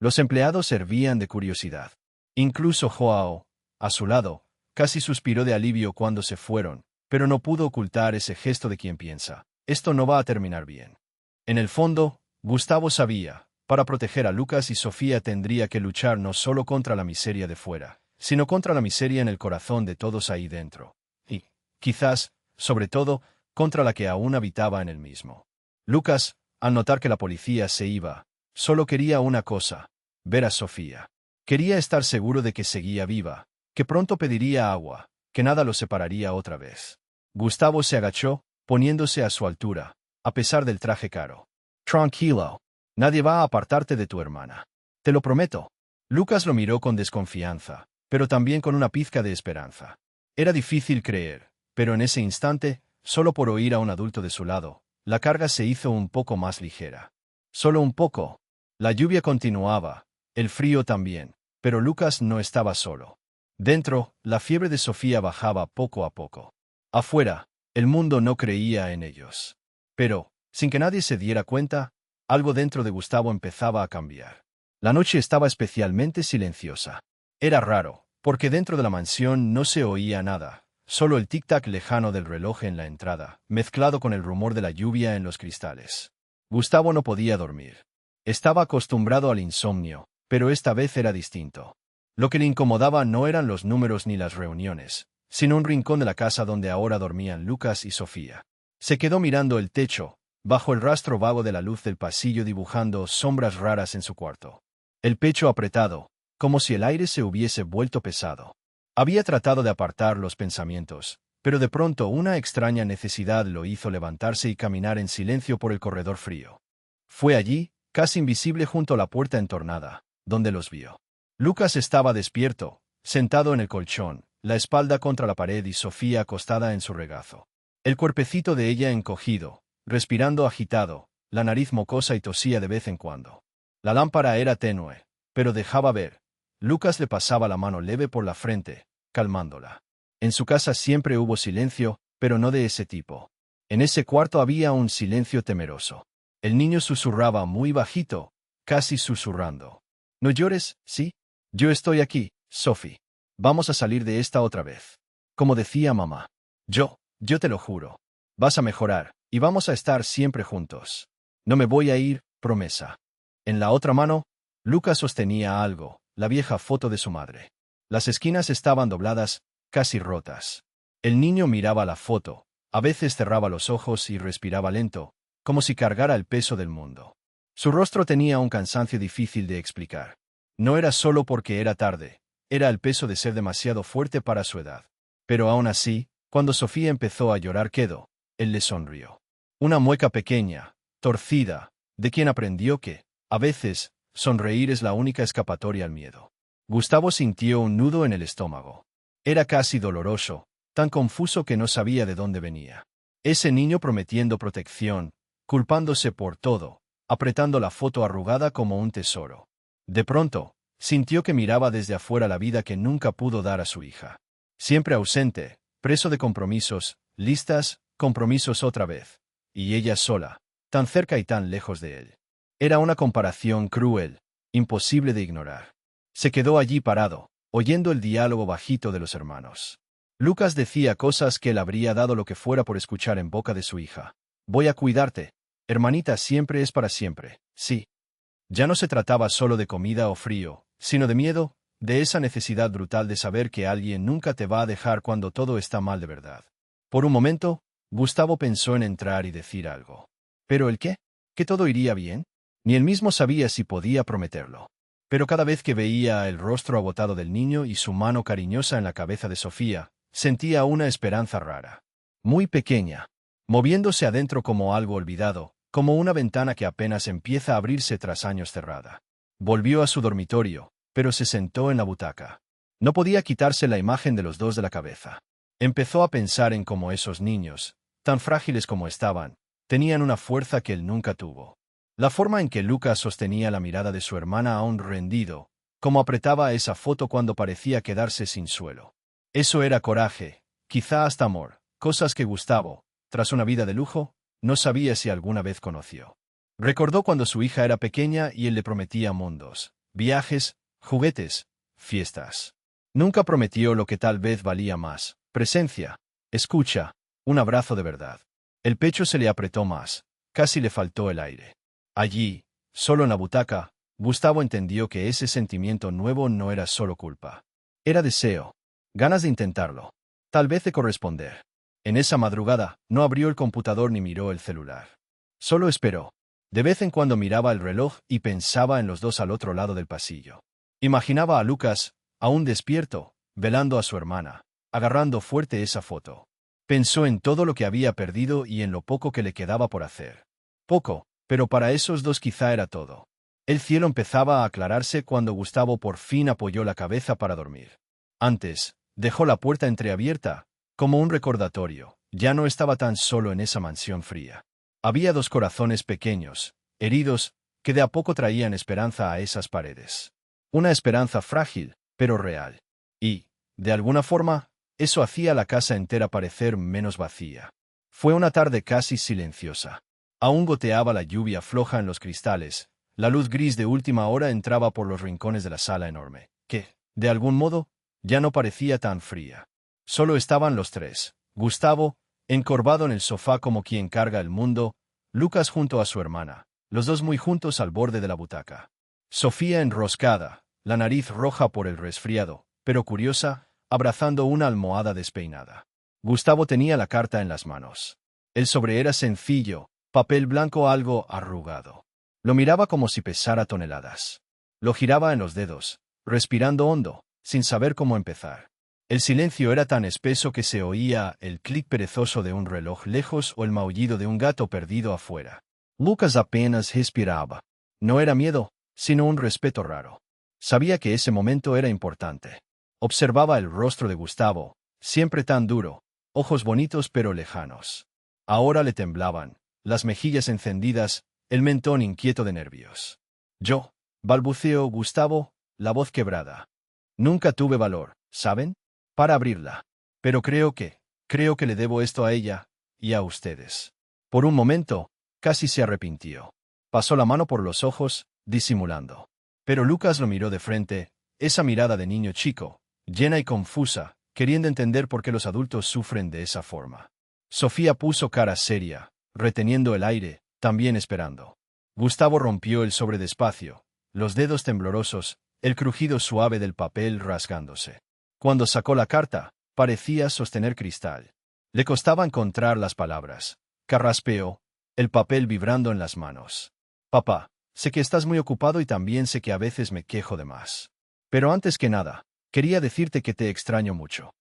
Los empleados servían de curiosidad. Incluso Joao, a su lado, casi suspiró de alivio cuando se fueron, pero no pudo ocultar ese gesto de quien piensa, esto no va a terminar bien. En el fondo, Gustavo sabía, para proteger a Lucas y Sofía tendría que luchar no solo contra la miseria de fuera, sino contra la miseria en el corazón de todos ahí dentro. Y, quizás, sobre todo, contra la que aún habitaba en él mismo. Lucas, al notar que la policía se iba, solo quería una cosa, ver a Sofía. Quería estar seguro de que seguía viva, que pronto pediría agua, que nada los separaría otra vez. Gustavo se agachó, poniéndose a su altura, a pesar del traje caro. Tranquilo. Nadie va a apartarte de tu hermana. Te lo prometo. Lucas lo miró con desconfianza, pero también con una pizca de esperanza. Era difícil creer, pero en ese instante, solo por oír a un adulto de su lado, la carga se hizo un poco más ligera. Solo un poco. La lluvia continuaba, el frío también, pero Lucas no estaba solo. Dentro, la fiebre de Sofía bajaba poco a poco. Afuera, el mundo no creía en ellos. Pero, sin que nadie se diera cuenta, algo dentro de Gustavo empezaba a cambiar. La noche estaba especialmente silenciosa. Era raro, porque dentro de la mansión no se oía nada, solo el tic-tac lejano del reloj en la entrada, mezclado con el rumor de la lluvia en los cristales. Gustavo no podía dormir. Estaba acostumbrado al insomnio, pero esta vez era distinto. Lo que le incomodaba no eran los números ni las reuniones, sino un rincón de la casa donde ahora dormían Lucas y Sofía. Se quedó mirando el techo, bajo el rastro vago de la luz del pasillo dibujando sombras raras en su cuarto. El pecho apretado, como si el aire se hubiese vuelto pesado. Había tratado de apartar los pensamientos, pero de pronto una extraña necesidad lo hizo levantarse y caminar en silencio por el corredor frío. Fue allí, casi invisible junto a la puerta entornada, donde los vio. Lucas estaba despierto, sentado en el colchón, la espalda contra la pared y Sofía acostada en su regazo. El cuerpecito de ella encogido, respirando agitado, la nariz mocosa y tosía de vez en cuando. La lámpara era tenue, pero dejaba ver. Lucas le pasaba la mano leve por la frente, calmándola. En su casa siempre hubo silencio, pero no de ese tipo. En ese cuarto había un silencio temeroso. El niño susurraba muy bajito, casi susurrando. No llores, ¿sí? Yo estoy aquí, Sophie. Vamos a salir de esta otra vez. Como decía mamá. Yo te lo juro. Vas a mejorar, y vamos a estar siempre juntos. No me voy a ir, promesa. En la otra mano, Lucas sostenía algo, la vieja foto de su madre. Las esquinas estaban dobladas, casi rotas. El niño miraba la foto, a veces cerraba los ojos y respiraba lento, como si cargara el peso del mundo. Su rostro tenía un cansancio difícil de explicar. No era solo porque era tarde, era el peso de ser demasiado fuerte para su edad. Pero aún así, cuando Sofía empezó a llorar él le sonrió. Una mueca pequeña, torcida, de quien aprendió que, a veces, sonreír es la única escapatoria al miedo. Gustavo sintió un nudo en el estómago. Era casi doloroso, tan confuso que no sabía de dónde venía. Ese niño prometiendo protección, culpándose por todo, apretando la foto arrugada como un tesoro. De pronto, sintió que miraba desde afuera la vida que nunca pudo dar a su hija. Siempre ausente, preso de compromisos, listas, compromisos otra vez. Y ella sola, tan cerca y tan lejos de él. Era una comparación cruel, imposible de ignorar. Se quedó allí parado, oyendo el diálogo bajito de los hermanos. Lucas decía cosas que él habría dado lo que fuera por escuchar en boca de su hija. Voy a cuidarte. Hermanita siempre es para siempre, sí. Ya no se trataba solo de comida o frío, sino de miedo, de esa necesidad brutal de saber que alguien nunca te va a dejar cuando todo está mal de verdad. Por un momento, Gustavo pensó en entrar y decir algo. ¿Pero el qué? ¿Que todo iría bien? Ni él mismo sabía si podía prometerlo. Pero cada vez que veía el rostro agotado del niño y su mano cariñosa en la cabeza de Sofía, sentía una esperanza rara. Muy pequeña, moviéndose adentro como algo olvidado, como una ventana que apenas empieza a abrirse tras años cerrada. Volvió a su dormitorio, pero se sentó en la butaca. No podía quitarse la imagen de los dos de la cabeza. Empezó a pensar en cómo esos niños, tan frágiles como estaban, tenían una fuerza que él nunca tuvo. La forma en que Lucas sostenía la mirada de su hermana aún rendido, como apretaba esa foto cuando parecía quedarse sin suelo. Eso era coraje, quizá hasta amor, cosas que Gustavo, tras una vida de lujo, no sabía si alguna vez conoció. Recordó cuando su hija era pequeña y él le prometía mundos, viajes, juguetes, fiestas. Nunca prometió lo que tal vez valía más: presencia, escucha, un abrazo de verdad. El pecho se le apretó más, casi le faltó el aire. Allí, solo en la butaca, Gustavo entendió que ese sentimiento nuevo no era solo culpa. Era deseo, ganas de intentarlo, tal vez de corresponder. En esa madrugada, no abrió el computador ni miró el celular. Solo esperó. De vez en cuando miraba el reloj y pensaba en los dos al otro lado del pasillo. Imaginaba a Lucas, aún despierto, velando a su hermana, agarrando fuerte esa foto. Pensó en todo lo que había perdido y en lo poco que le quedaba por hacer. Poco, pero para esos dos quizá era todo. El cielo empezaba a aclararse cuando Gustavo por fin apoyó la cabeza para dormir. Antes, dejó la puerta entreabierta, como un recordatorio. Ya no estaba tan solo en esa mansión fría. Había dos corazones pequeños, heridos, que de a poco traían esperanza a esas paredes. Una esperanza frágil, pero real. Y, de alguna forma, eso hacía la casa entera parecer menos vacía. Fue una tarde casi silenciosa. Aún goteaba la lluvia floja en los cristales. La luz gris de última hora entraba por los rincones de la sala enorme, que, de algún modo, ya no parecía tan fría. Solo estaban los tres. Gustavo, encorvado en el sofá como quien carga el mundo, Lucas junto a su hermana, los dos muy juntos al borde de la butaca. Sofía enroscada, la nariz roja por el resfriado, pero curiosa, abrazando una almohada despeinada. Gustavo tenía la carta en las manos. El sobre era sencillo, papel blanco algo arrugado. Lo miraba como si pesara toneladas. Lo giraba en los dedos, respirando hondo, sin saber cómo empezar. El silencio era tan espeso que se oía el clic perezoso de un reloj lejos o el maullido de un gato perdido afuera. Lucas apenas respiraba. No era miedo, sino un respeto raro. Sabía que ese momento era importante. Observaba el rostro de Gustavo, siempre tan duro, ojos bonitos pero lejanos. Ahora le temblaban, las mejillas encendidas, el mentón inquieto de nervios. Yo, balbuceó Gustavo, la voz quebrada. Nunca tuve valor, ¿saben? Para abrirla. Pero creo que le debo esto a ella, y a ustedes. Por un momento, casi se arrepintió. Pasó la mano por los ojos, disimulando. Pero Lucas lo miró de frente, esa mirada de niño chico, llena y confusa, queriendo entender por qué los adultos sufren de esa forma. Sofía puso cara seria, reteniendo el aire, también esperando. Gustavo rompió el sobre despacio, los dedos temblorosos, el crujido suave del papel rasgándose. Cuando sacó la carta, parecía sostener cristal. Le costaba encontrar las palabras. Carraspeó, el papel vibrando en las manos. Papá, sé que estás muy ocupado y también sé que a veces me quejo de más. Pero antes que nada, quería decirte que te extraño mucho.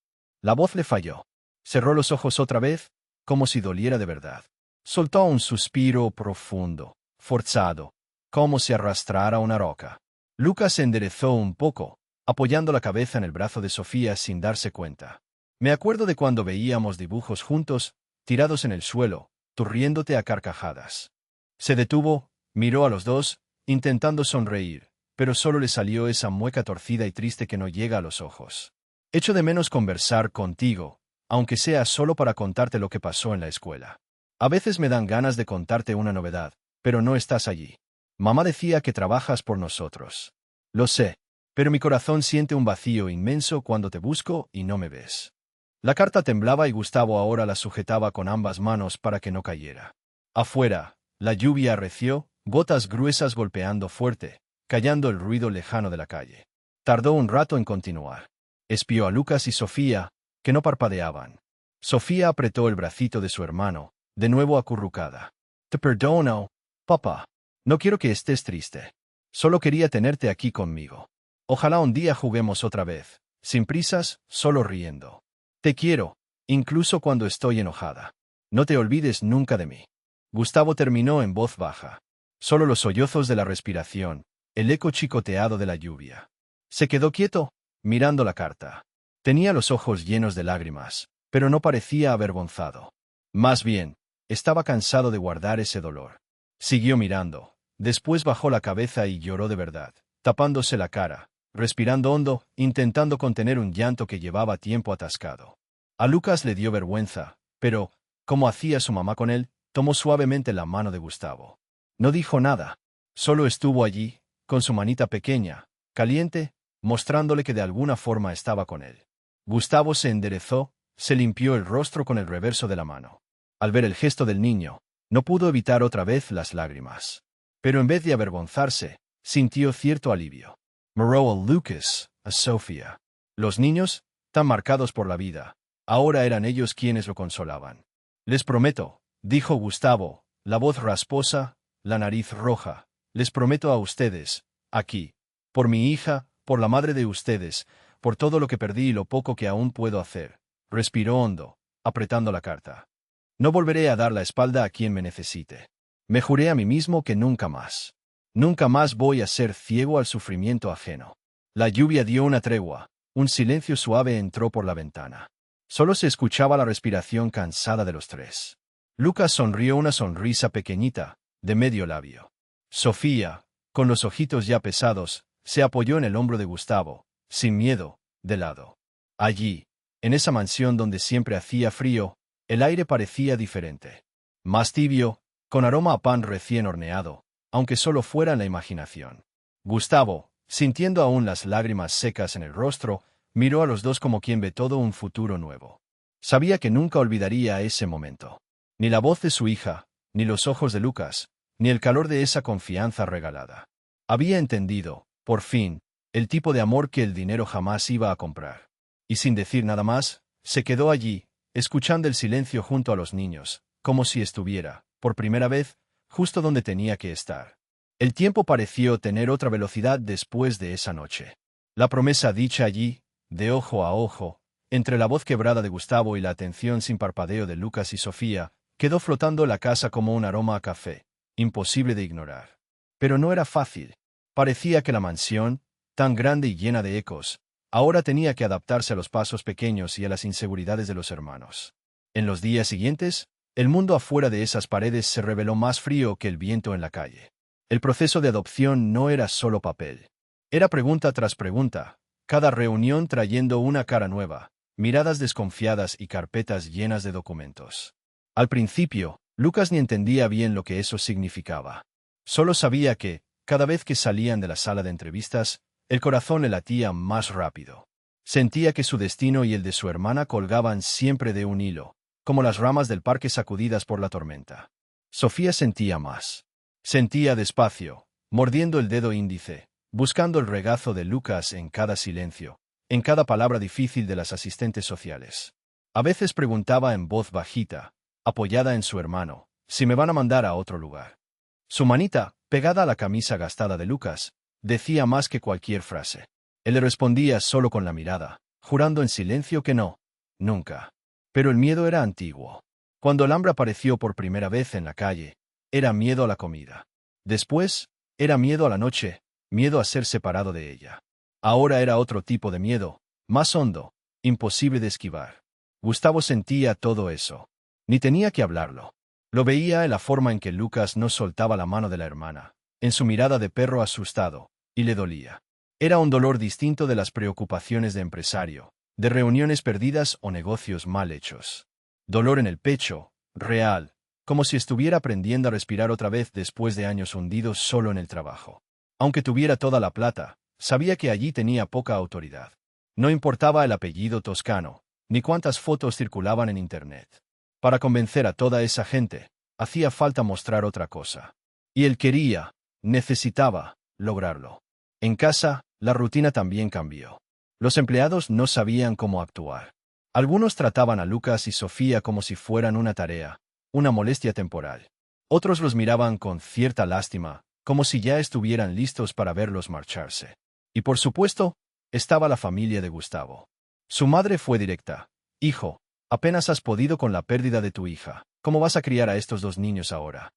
La voz le falló. Cerró los ojos otra vez, como si doliera de verdad. Soltó un suspiro profundo, forzado, como si arrastrara una roca. Lucas se enderezó un poco, apoyando la cabeza en el brazo de Sofía sin darse cuenta. Me acuerdo de cuando veíamos dibujos juntos, tirados en el suelo, tú riéndote a carcajadas. Se detuvo, miró a los dos, intentando sonreír, pero solo le salió esa mueca torcida y triste que no llega a los ojos. Echo de menos conversar contigo, aunque sea solo para contarte lo que pasó en la escuela. A veces me dan ganas de contarte una novedad, pero no estás allí. Mamá decía que trabajas por nosotros. Lo sé, pero mi corazón siente un vacío inmenso cuando te busco y no me ves. La carta temblaba y Gustavo ahora la sujetaba con ambas manos para que no cayera. Afuera, la lluvia arreció, gotas gruesas golpeando fuerte, callando el ruido lejano de la calle. Tardó un rato en continuar. Espió a Lucas y Sofía, que no parpadeaban. Sofía apretó el bracito de su hermano, de nuevo acurrucada. Te perdono, papá. No quiero que estés triste. Solo quería tenerte aquí conmigo. Ojalá un día juguemos otra vez, sin prisas, solo riendo. Te quiero, incluso cuando estoy enojada. No te olvides nunca de mí. Gustavo terminó en voz baja. Solo los sollozos de la respiración, el eco chicoteado de la lluvia. Se quedó quieto, mirando la carta. Tenía los ojos llenos de lágrimas, pero no parecía avergonzado. Más bien, estaba cansado de guardar ese dolor. Siguió mirando, después bajó la cabeza y lloró de verdad, tapándose la cara, respirando hondo, intentando contener un llanto que llevaba tiempo atascado. A Lucas le dio vergüenza, pero, como hacía su mamá con él, tomó suavemente la mano de Gustavo. No dijo nada, solo estuvo allí, con su manita pequeña, caliente, mostrándole que de alguna forma estaba con él. Gustavo se enderezó, se limpió el rostro con el reverso de la mano. Al ver el gesto del niño, no pudo evitar otra vez las lágrimas. Pero en vez de avergonzarse, sintió cierto alivio. Miró a Lucas, a Sofía. Los niños, tan marcados por la vida, ahora eran ellos quienes lo consolaban. Les prometo, dijo Gustavo, la voz rasposa, la nariz roja, les prometo a ustedes, aquí, por mi hija, por la madre de ustedes, por todo lo que perdí y lo poco que aún puedo hacer. Respiró hondo, apretando la carta. No volveré a dar la espalda a quien me necesite. Me juré a mí mismo que nunca más. Nunca más voy a ser ciego al sufrimiento ajeno. La lluvia dio una tregua. Un silencio suave entró por la ventana. Solo se escuchaba la respiración cansada de los tres. Lucas sonrió una sonrisa pequeñita, de medio labio. Sofía, con los ojitos ya pesados, se apoyó en el hombro de Gustavo, sin miedo, de lado. Allí, en esa mansión donde siempre hacía frío, el aire parecía diferente. Más tibio, con aroma a pan recién horneado, aunque solo fuera en la imaginación. Gustavo, sintiendo aún las lágrimas secas en el rostro, miró a los dos como quien ve todo un futuro nuevo. Sabía que nunca olvidaría ese momento. Ni la voz de su hija, ni los ojos de Lucas, ni el calor de esa confianza regalada. Había entendido, por fin, el tipo de amor que el dinero jamás iba a comprar. Y sin decir nada más, se quedó allí, escuchando el silencio junto a los niños, como si estuviera, por primera vez, justo donde tenía que estar. El tiempo pareció tener otra velocidad después de esa noche. La promesa dicha allí, de ojo a ojo, entre la voz quebrada de Gustavo y la atención sin parpadeo de Lucas y Sofía, quedó flotando la casa como un aroma a café, imposible de ignorar. Pero no era fácil. Parecía que la mansión, tan grande y llena de ecos, ahora tenía que adaptarse a los pasos pequeños y a las inseguridades de los hermanos. En los días siguientes, el mundo afuera de esas paredes se reveló más frío que el viento en la calle. El proceso de adopción no era solo papel. Era pregunta tras pregunta, cada reunión trayendo una cara nueva, miradas desconfiadas y carpetas llenas de documentos. Al principio, Lucas ni entendía bien lo que eso significaba. Solo sabía que, cada vez que salían de la sala de entrevistas, el corazón le latía más rápido. Sentía que su destino y el de su hermana colgaban siempre de un hilo, como las ramas del parque sacudidas por la tormenta. Sofía sentía más. Sentía despacio, mordiendo el dedo índice, buscando el regazo de Lucas en cada silencio, en cada palabra difícil de las asistentes sociales. A veces preguntaba en voz bajita, apoyada en su hermano, si me van a mandar a otro lugar. Su manita, pegada a la camisa gastada de Lucas, decía más que cualquier frase. Él le respondía solo con la mirada, jurando en silencio que no, nunca. Pero el miedo era antiguo. Cuando el hambre apareció por primera vez en la calle, era miedo a la comida. Después, era miedo a la noche, miedo a ser separado de ella. Ahora era otro tipo de miedo, más hondo, imposible de esquivar. Gustavo sentía todo eso. Ni tenía que hablarlo. Lo veía en la forma en que Lucas no soltaba la mano de la hermana, en su mirada de perro asustado, y le dolía. Era un dolor distinto de las preocupaciones de empresario, de reuniones perdidas o negocios mal hechos. Dolor en el pecho, real, como si estuviera aprendiendo a respirar otra vez después de años hundidos solo en el trabajo. Aunque tuviera toda la plata, sabía que allí tenía poca autoridad. No importaba el apellido toscano, ni cuántas fotos circulaban en Internet. Para convencer a toda esa gente, hacía falta mostrar otra cosa. Y él quería, necesitaba, lograrlo. En casa, la rutina también cambió. Los empleados no sabían cómo actuar. Algunos trataban a Lucas y Sofía como si fueran una tarea, una molestia temporal. Otros los miraban con cierta lástima, como si ya estuvieran listos para verlos marcharse. Y por supuesto, estaba la familia de Gustavo. Su madre fue directa. Hijo, apenas has podido con la pérdida de tu hija. ¿Cómo vas a criar a estos dos niños ahora?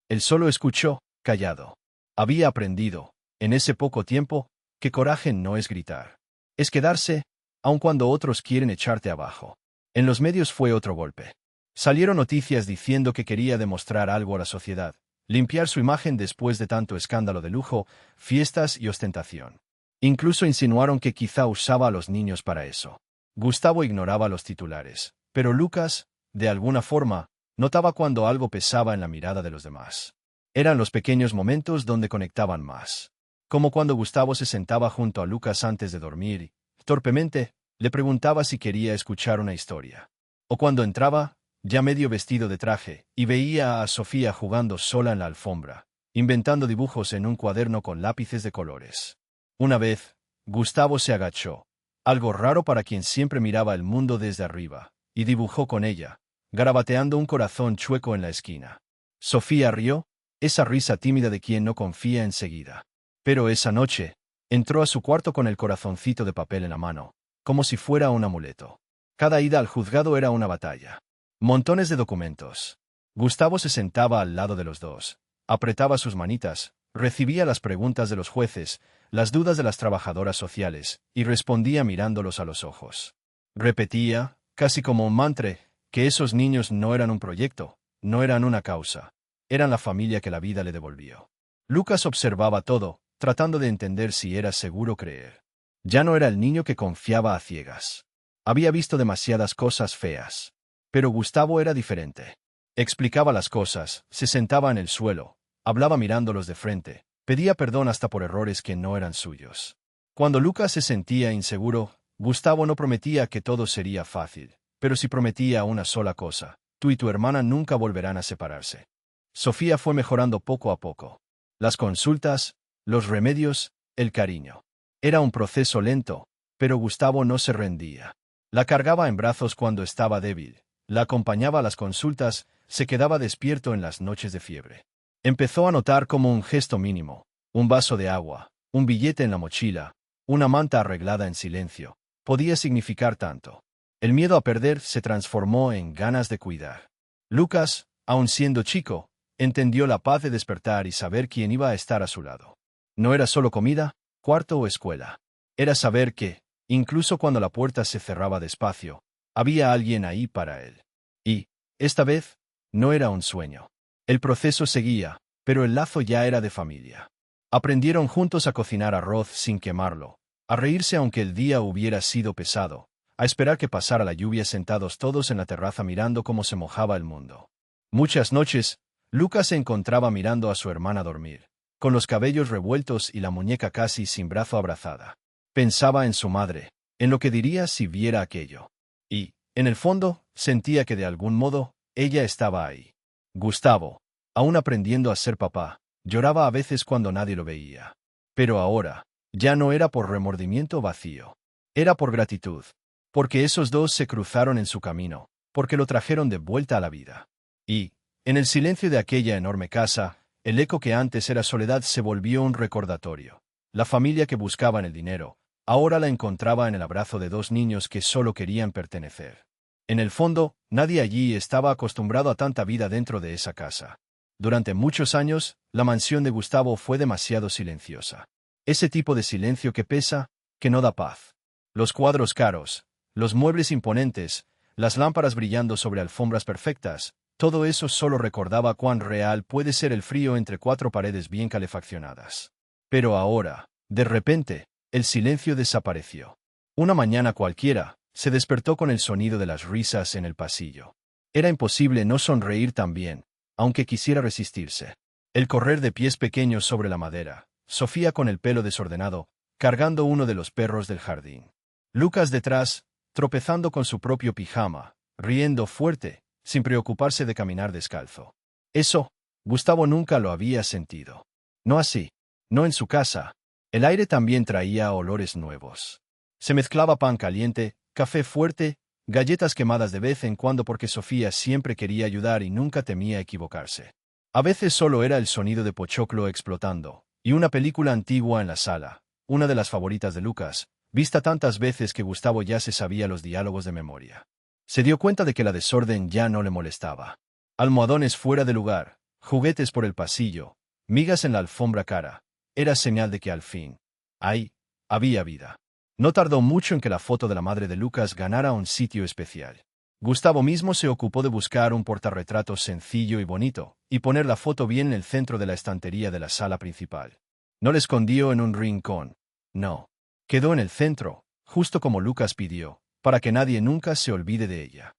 Él solo escuchó, callado. Había aprendido, en ese poco tiempo, que coraje no es gritar. Es quedarse, aun cuando otros quieren echarte abajo. En los medios fue otro golpe. Salieron noticias diciendo que quería demostrar algo a la sociedad, limpiar su imagen después de tanto escándalo de lujo, fiestas y ostentación. Incluso insinuaron que quizá usaba a los niños para eso. Gustavo ignoraba los titulares, pero Lucas, de alguna forma, notaba cuando algo pesaba en la mirada de los demás. Eran los pequeños momentos donde conectaban más. Como cuando Gustavo se sentaba junto a Lucas antes de dormir y, torpemente, le preguntaba si quería escuchar una historia. O cuando entraba, ya medio vestido de traje, y veía a Sofía jugando sola en la alfombra, inventando dibujos en un cuaderno con lápices de colores. Una vez, Gustavo se agachó, algo raro para quien siempre miraba el mundo desde arriba, y dibujó con ella, garabateando un corazón chueco en la esquina. Sofía rió, esa risa tímida de quien no confía enseguida. Pero esa noche, Entró a su cuarto con el corazoncito de papel en la mano, como si fuera un amuleto. Cada ida al juzgado era una batalla. Montones de documentos. Gustavo se sentaba al lado de los dos, apretaba sus manitas, recibía las preguntas de los jueces, las dudas de las trabajadoras sociales, y respondía mirándolos a los ojos. Repetía, casi como un mantra, que esos niños no eran un proyecto, no eran una causa, eran la familia que la vida le devolvió. Lucas observaba todo, tratando de entender si era seguro creer. Ya no era el niño que confiaba a ciegas. Había visto demasiadas cosas feas. Pero Gustavo era diferente. Explicaba las cosas, se sentaba en el suelo, hablaba mirándolos de frente, pedía perdón hasta por errores que no eran suyos. Cuando Lucas se sentía inseguro, Gustavo no prometía que todo sería fácil, pero sí prometía una sola cosa: tú y tu hermana nunca volverán a separarse. Sofía fue mejorando poco a poco. Las consultas, los remedios, el cariño. Era un proceso lento, pero Gustavo no se rendía. La cargaba en brazos cuando estaba débil, la acompañaba a las consultas, se quedaba despierto en las noches de fiebre. Empezó a notar como un gesto mínimo, un vaso de agua, un billete en la mochila, una manta arreglada en silencio, podía significar tanto. El miedo a perder se transformó en ganas de cuidar. Lucas, aun siendo chico, entendió la paz de despertar y saber quién iba a estar a su lado. No era solo comida, cuarto o escuela. Era saber que, incluso cuando la puerta se cerraba despacio, había alguien ahí para él. Y, esta vez, no era un sueño. El proceso seguía, pero el lazo ya era de familia. Aprendieron juntos a cocinar arroz sin quemarlo, a reírse aunque el día hubiera sido pesado, a esperar que pasara la lluvia sentados todos en la terraza mirando cómo se mojaba el mundo. Muchas noches, Lucas se encontraba mirando a su hermana dormir, con los cabellos revueltos y la muñeca casi sin brazo abrazada. Pensaba en su madre, en lo que diría si viera aquello. Y, en el fondo, sentía que de algún modo, ella estaba ahí. Gustavo, aún aprendiendo a ser papá, lloraba a veces cuando nadie lo veía. Pero ahora, ya no era por remordimiento vacío. Era por gratitud. Porque esos dos se cruzaron en su camino, porque lo trajeron de vuelta a la vida. Y, en el silencio de aquella enorme casa, el eco que antes era soledad se volvió un recordatorio. La familia que buscaba en el dinero, ahora la encontraba en el abrazo de dos niños que solo querían pertenecer. En el fondo, nadie allí estaba acostumbrado a tanta vida dentro de esa casa. Durante muchos años, la mansión de Gustavo fue demasiado silenciosa. Ese tipo de silencio que pesa, que no da paz. Los cuadros caros, los muebles imponentes, las lámparas brillando sobre alfombras perfectas, todo eso solo recordaba cuán real puede ser el frío entre cuatro paredes bien calefaccionadas. Pero ahora, de repente, el silencio desapareció. Una mañana cualquiera, se despertó con el sonido de las risas en el pasillo. Era imposible no sonreír también, aunque quisiera resistirse. El correr de pies pequeños sobre la madera, Sofía con el pelo desordenado, cargando uno de los perros del jardín. Lucas detrás, tropezando con su propio pijama, riendo fuerte, sin preocuparse de caminar descalzo. Eso, Gustavo nunca lo había sentido. No así, no en su casa. El aire también traía olores nuevos. Se mezclaba pan caliente, café fuerte, galletas quemadas de vez en cuando porque Sofía siempre quería ayudar y nunca temía equivocarse. A veces solo era el sonido de pochoclo explotando, y una película antigua en la sala, una de las favoritas de Lucas, vista tantas veces que Gustavo ya se sabía los diálogos de memoria. Se dio cuenta de que la desorden ya no le molestaba. Almohadones fuera de lugar, juguetes por el pasillo, migas en la alfombra cara, era señal de que al fin, ahí, había vida. No tardó mucho en que la foto de la madre de Lucas ganara un sitio especial. Gustavo mismo se ocupó de buscar un portarretratos sencillo y bonito, y poner la foto bien en el centro de la estantería de la sala principal. No la escondió en un rincón. No. Quedó en el centro, justo como Lucas pidió, para que nadie nunca se olvide de ella.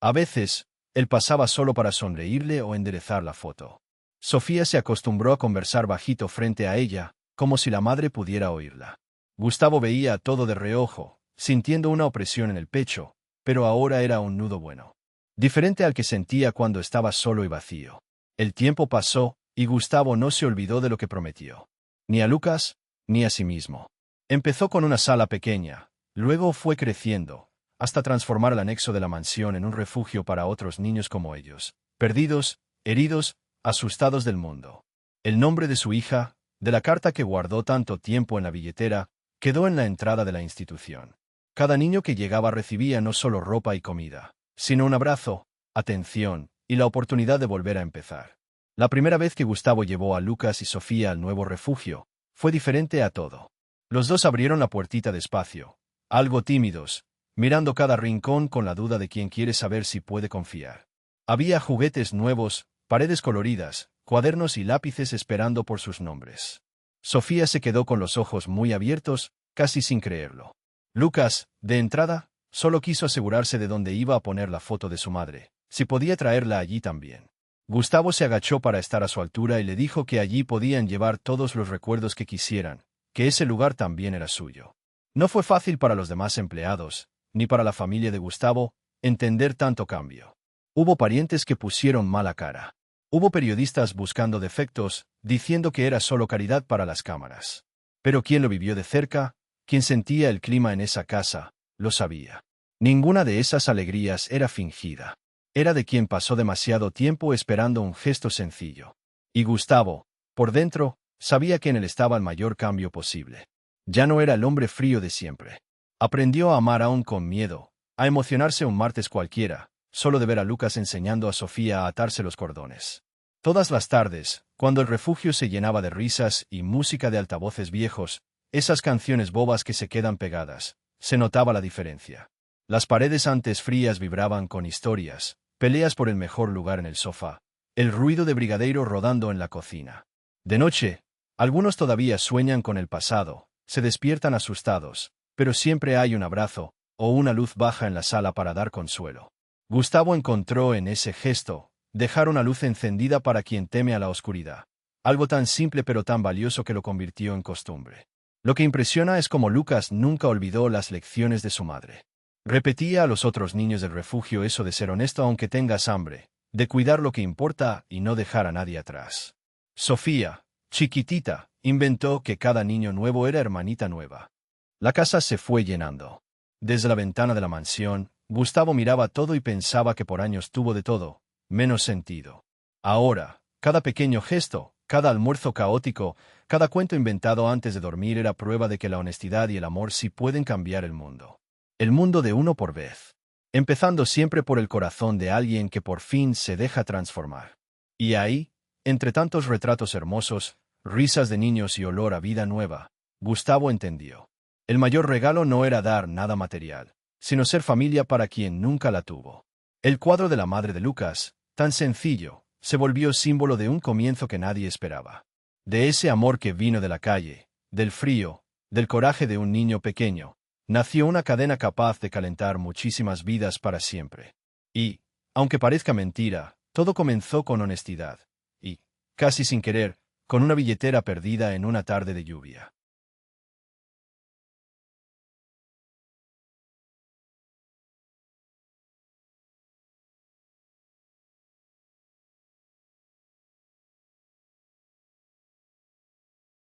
A veces, él pasaba solo para sonreírle o enderezar la foto. Sofía se acostumbró a conversar bajito frente a ella, como si la madre pudiera oírla. Gustavo veía todo de reojo, sintiendo una opresión en el pecho, pero ahora era un nudo bueno. Diferente al que sentía cuando estaba solo y vacío. El tiempo pasó, y Gustavo no se olvidó de lo que prometió. Ni a Lucas, ni a sí mismo. Empezó con una sala pequeña, luego fue creciendo, hasta transformar el anexo de la mansión en un refugio para otros niños como ellos, perdidos, heridos, asustados del mundo. El nombre de su hija, de la carta que guardó tanto tiempo en la billetera, quedó en la entrada de la institución. Cada niño que llegaba recibía no solo ropa y comida, sino un abrazo, atención y la oportunidad de volver a empezar. La primera vez que Gustavo llevó a Lucas y Sofía al nuevo refugio, fue diferente a todo. Los dos abrieron la puertita despacio, algo tímidos, mirando cada rincón con la duda de quien quiere saber si puede confiar. Había juguetes nuevos, paredes coloridas, cuadernos y lápices esperando por sus nombres. Sofía se quedó con los ojos muy abiertos, casi sin creerlo. Lucas, de entrada, solo quiso asegurarse de dónde iba a poner la foto de su madre, si podía traerla allí también. Gustavo se agachó para estar a su altura y le dijo que allí podían llevar todos los recuerdos que quisieran, que ese lugar también era suyo. No fue fácil para los demás empleados, ni para la familia de Gustavo, entender tanto cambio. Hubo parientes que pusieron mala cara. Hubo periodistas buscando defectos, diciendo que era solo caridad para las cámaras. Pero quien lo vivió de cerca, quien sentía el clima en esa casa, lo sabía. Ninguna de esas alegrías era fingida. Era de quien pasó demasiado tiempo esperando un gesto sencillo. Y Gustavo, por dentro, sabía que en él estaba el mayor cambio posible. Ya no era el hombre frío de siempre. Aprendió a amar aún con miedo, a emocionarse un martes cualquiera, solo de ver a Lucas enseñando a Sofía a atarse los cordones. Todas las tardes, cuando el refugio se llenaba de risas y música de altavoces viejos, esas canciones bobas que se quedan pegadas, se notaba la diferencia. Las paredes antes frías vibraban con historias, peleas por el mejor lugar en el sofá, el ruido de brigadeiro rodando en la cocina. De noche, algunos todavía sueñan con el pasado, se despiertan asustados, pero siempre hay un abrazo, o una luz baja en la sala para dar consuelo. Gustavo encontró en ese gesto, dejar una luz encendida para quien teme a la oscuridad. Algo tan simple pero tan valioso que lo convirtió en costumbre. Lo que impresiona es cómo Lucas nunca olvidó las lecciones de su madre. Repetía a los otros niños del refugio eso de ser honesto aunque tengas hambre, de cuidar lo que importa y no dejar a nadie atrás. Sofía, chiquitita, inventó que cada niño nuevo era hermanita nueva. La casa se fue llenando. Desde la ventana de la mansión, Gustavo miraba todo y pensaba que por años tuvo de todo, menos sentido. Ahora, cada pequeño gesto, cada almuerzo caótico, cada cuento inventado antes de dormir era prueba de que la honestidad y el amor sí pueden cambiar el mundo. El mundo de uno por vez. Empezando siempre por el corazón de alguien que por fin se deja transformar. Y ahí, entre tantos retratos hermosos, risas de niños y olor a vida nueva, Gustavo entendió. El mayor regalo no era dar nada material, sino ser familia para quien nunca la tuvo. El cuadro de la madre de Lucas, tan sencillo, se volvió símbolo de un comienzo que nadie esperaba. De ese amor que vino de la calle, del frío, del coraje de un niño pequeño, nació una cadena capaz de calentar muchísimas vidas para siempre. Y, aunque parezca mentira, todo comenzó con honestidad. Y, casi sin querer, con una billetera perdida en una tarde de lluvia.